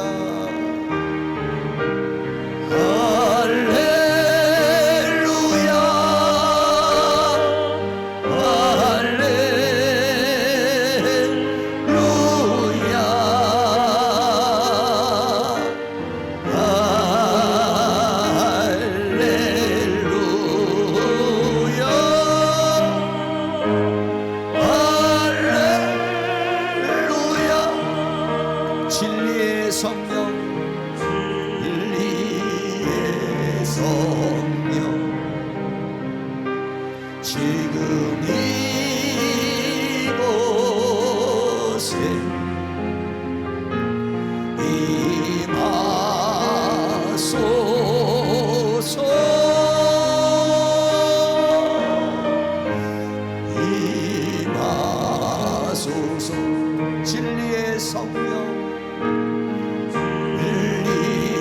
할렐루야 할렐루야 할렐루야. 진리의 성령 진리의 성령 지금 이곳에 임하소서. 임하소서. 진리의 성령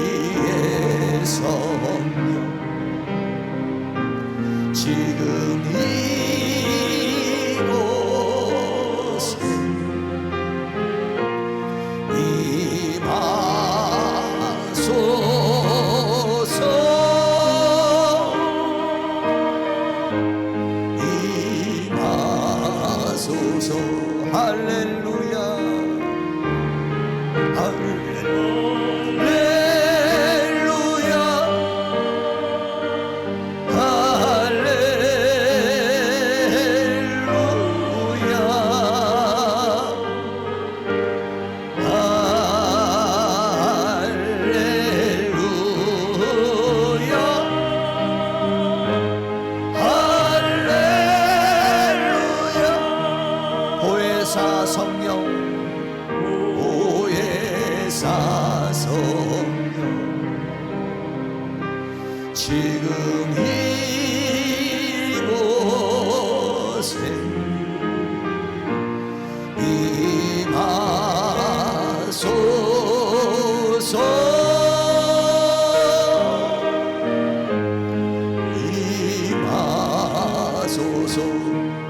진리의 성령 지금 이곳에 할렐루야 지금 이곳에 임하소서 임하소서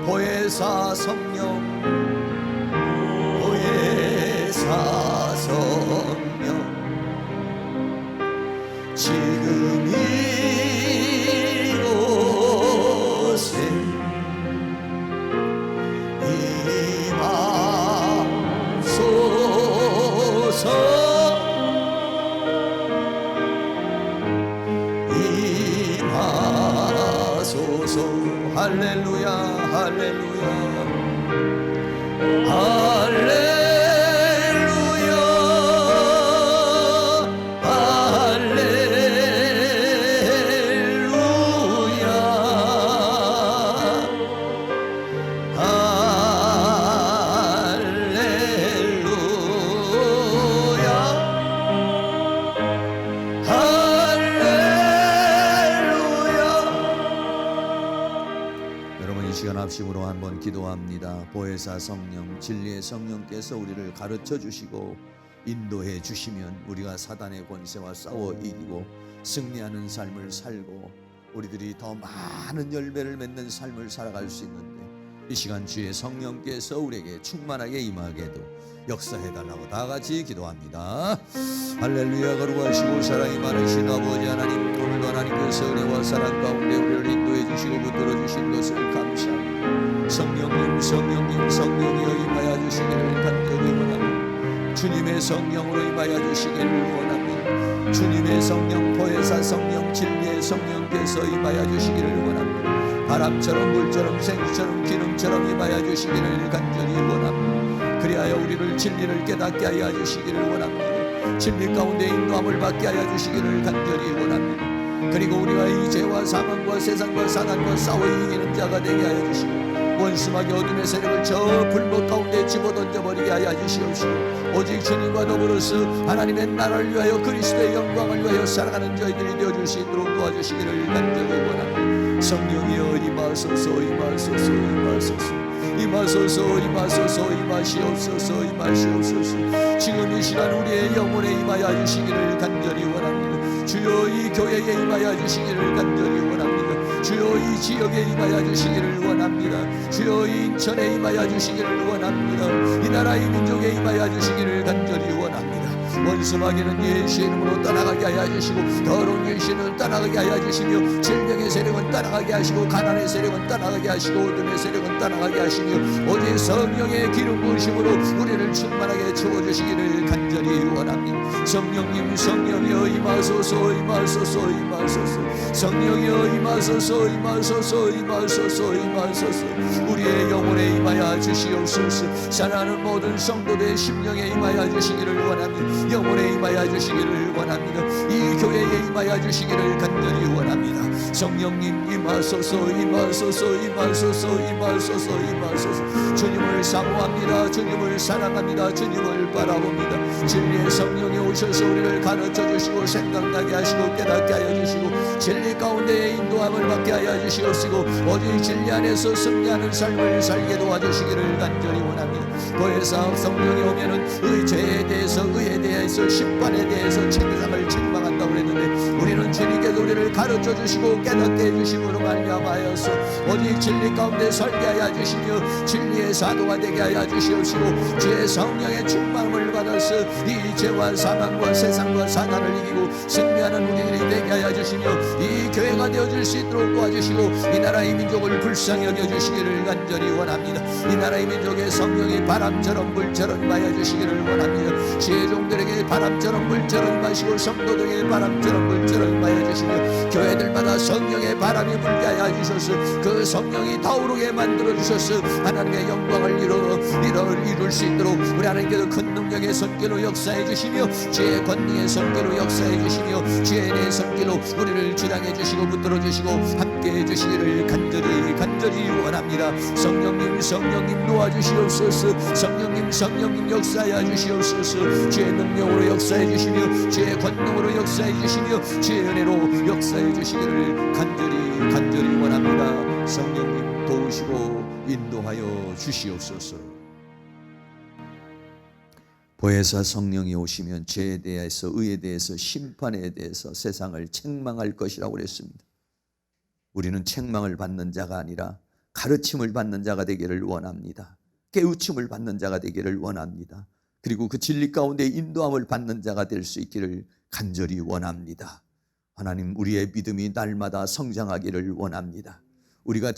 보혜사 성령 보혜사 성령 지금 이곳에 임하소서 임하소서 할렐루야 할렐루야 할렐루야 할렐루야 여러분 이 시간 합심으로 한번 기도합니다. 보혜사 성령 진리의 성령께서 우리를 가르쳐 주시고 인도해 주시면 우리가 사단의 권세와 싸워 이기고 승리하는 삶을 살고 우리들이 더 많은 열매를 맺는 삶을 살아갈 수 있는데 이 시간 주의 성령께서 우리에게 충만하게 임하게도 역사해달라고 다 같이 기도합니다. 할렐루야. 거룩하시고 사랑이 많으신 아버지 하나님, 오늘도 하나님께서 은혜와 사랑 가운데 우리를 인도해 주시고 붙들어 주신 것을 감사합니다. 성령님 성령님 성령이여 임하여 주시기를 간절히 원합니다. 주님의 성령으로 임하여 주시기를 원합니다. 주님의 성령 보혜사 성령 진리의 성령께서 임하여 주시기를 원합니다. 바람처럼 물처럼 생수처럼 기름처럼 임하여 주시기를 간절히 원합니다. 그리하여 우리를 진리를 깨닫게 하여 주시기를 원합니다. 진리 가운데 인도함을 받게 하여 주시기를 간절히 원합니다. 그리고 우리가 이 죄와 사망과 세상과 사단과 싸워 이기는 자가 되게 하여 주시고 원수마귀 어둠의 세력을 저 불못 가운데 집어던져버리게 하여 주시옵시고 오직 주님과 더불어서 하나님의 나라를 위하여 그리스도의 영광을 위하여 살아가는 저희들이 되어줄 수 있도록 도와주시기를 간절히 원합니다. 성령이여 임하소서 임하소서 임하소서 임하소서 임하소서 임하시옵소서 임하시옵소서 지금 이 시간 우리의 영혼에 임하여 주시기를 간절히 원합니다. 주여 이 교회에 임하여 주시기를 간절히 원합니다. 주여 이 지역에 임하여 주시기를 원합니다. 주여 이 인천에 임하여 주시기를 원합니다. 이 나라 이 민족에 임하여 주시기를 간절히 원합니다. 원수마귀는 예수의 이름으로 떠나가게 하여 주시고 더러운 귀신은 떠나가게 하여 주시며 질병의 세력은 떠나가게 하시고 가난의 세력은 떠나가게 하시고 어둠의 세력은 떠나가게 하시며 오직 성령의 기름 부으심으로 우리를 충만하게 채워주시기를 간절히 원합니다. 성령님 성령이여 임하소서 임하소서 임하소서 성령이여 임하소서 임하소서 임하소서 임하소서 우리의 영혼에 임하여 주시옵소서. 사랑하는 모든 성도들의 심령에 임하여 주시기를 원합니다. 영혼에 임하여 주시기를 원합니다. 이 교회에 임하여 주시기를 간절히 원합니다. 성령님 임하소서 임하소서 임하소서 임하소서 임하소서 주님을 사모합니다. 주님을 사랑합니다. 주님을 바라봅니다. 진리의 성령이 오셔서 우리를 가르쳐 주시고 생각나게 하시고 깨닫게 하여 주시고 진리 가운데에 인도함을 받게 하여 주시옵시고 오직 진리 안에서 승리하는 삶을 살게 도와주시기를 간절히 원합니다. 보혜사 성령이 오면은 죄에 대해서 의에 대해서 심판에 대해서 책임을 책망한다 된다고 그랬는데 우리는 주님께서 우리를 가르쳐 주시고 깨닫게 해주심으로 말미암아서 오직 진리 가운데 설계하여 주시며 진리의 사도가 되게 하여 주시옵시고 주의 성령의 충만을 받아서 이 죄와 사망과 세상과 사단을 이기고 승리하는 우리들이 되게 하여 주시며 이 교회가 되어줄 수 있도록 도와주시고 이 나라의 민족을 불쌍히 여겨주시기를 간절히 원합니다. 이 나라의 민족의 성령이 바람처럼 물처럼 임하여 주시기를 원합니다. 지혜 종들에게 바람처럼 물처럼 임하시고 성도들에게 바람처럼 물처럼 임하여 주시며 교회들마다 성령의 바람이 불게 하여 주셔서 그 성령이 타오르게 만들어 주셔서 하나님의 영광을 이룰 수 있도록 우리 하나님께서 큰 능력의 손길로 역사해 주시며 주의 권능의 손길로 역사해 주시며 주의 내 손길로 우리를 주장해 주시고 붙들어 주시고 함께 해 주시기를 간절히 원합니다. 성령님 도와주시옵소서. 성령님 역사해 주시옵소서. 주의 능력으로 역사해 주시며 주의 권능으로 역사해 주시며 주의 은혜로 역사해 주시기를 간절히 원합니다. 성령님 도우시고 인도하여 주시옵소서. 보혜사 성령이 오시면 죄에 대해서 의에 대해서 심판에 대해서 세상을 책망할 것이라고 그랬습니다. 우리는 책망을 받는 자가 아니라 가르침을 받는 자가 되기를 원합니다. 깨우침을 받는 자가 되기를 원합니다. 그리고 그 진리 가운데 인도함을 받는 자가 될 수 있기를 간절히 원합니다. 하나님, 우리의 믿음이 날마다 성장하기를 원합니다. 우리가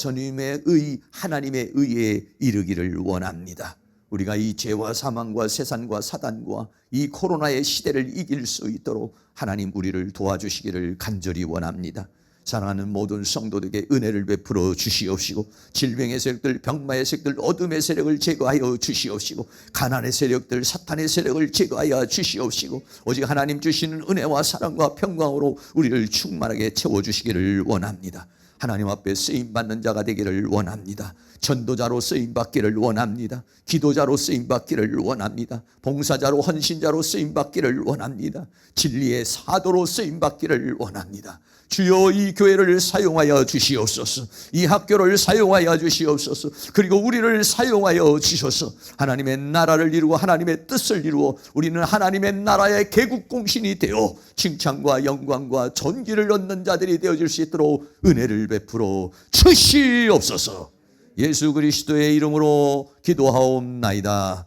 하나님의 의에 이르기를 원합니다. 우리가 이 죄와 사망과 세상과 사단과 이 코로나의 시대를 이길 수 있도록 하나님 우리를 도와주시기를 간절히 원합니다. 사랑하는 모든 성도들에게 은혜를 베풀어 주시옵시고 질병의 세력들, 병마의 세력들, 어둠의 세력을 제거하여 주시옵시고 가난의 세력들, 사탄의 세력을 제거하여 주시옵시고 오직 하나님 주시는 은혜와 사랑과 평강으로 우리를 충만하게 채워주시기를 원합니다. 하나님 앞에 쓰임받는 자가 되기를 원합니다. 전도자로 쓰임받기를 원합니다. 기도자로 쓰임받기를 원합니다. 봉사자로 헌신자로 쓰임받기를 원합니다. 진리의 사도로 쓰임받기를 원합니다. 주여, 이 교회를 사용하여 주시옵소서. 이 학교를 사용하여 주시옵소서. 그리고 우리를 사용하여 주셔서 하나님의 나라를 이루고 하나님의 뜻을 이루어 우리는 하나님의 나라의 개국공신이 되어 칭찬과 영광과 존귀를 얻는 자들이 되어질 수 있도록 은혜를 베풀어 주시옵소서. 예수 그리스도의 이름으로 기도하옵나이다.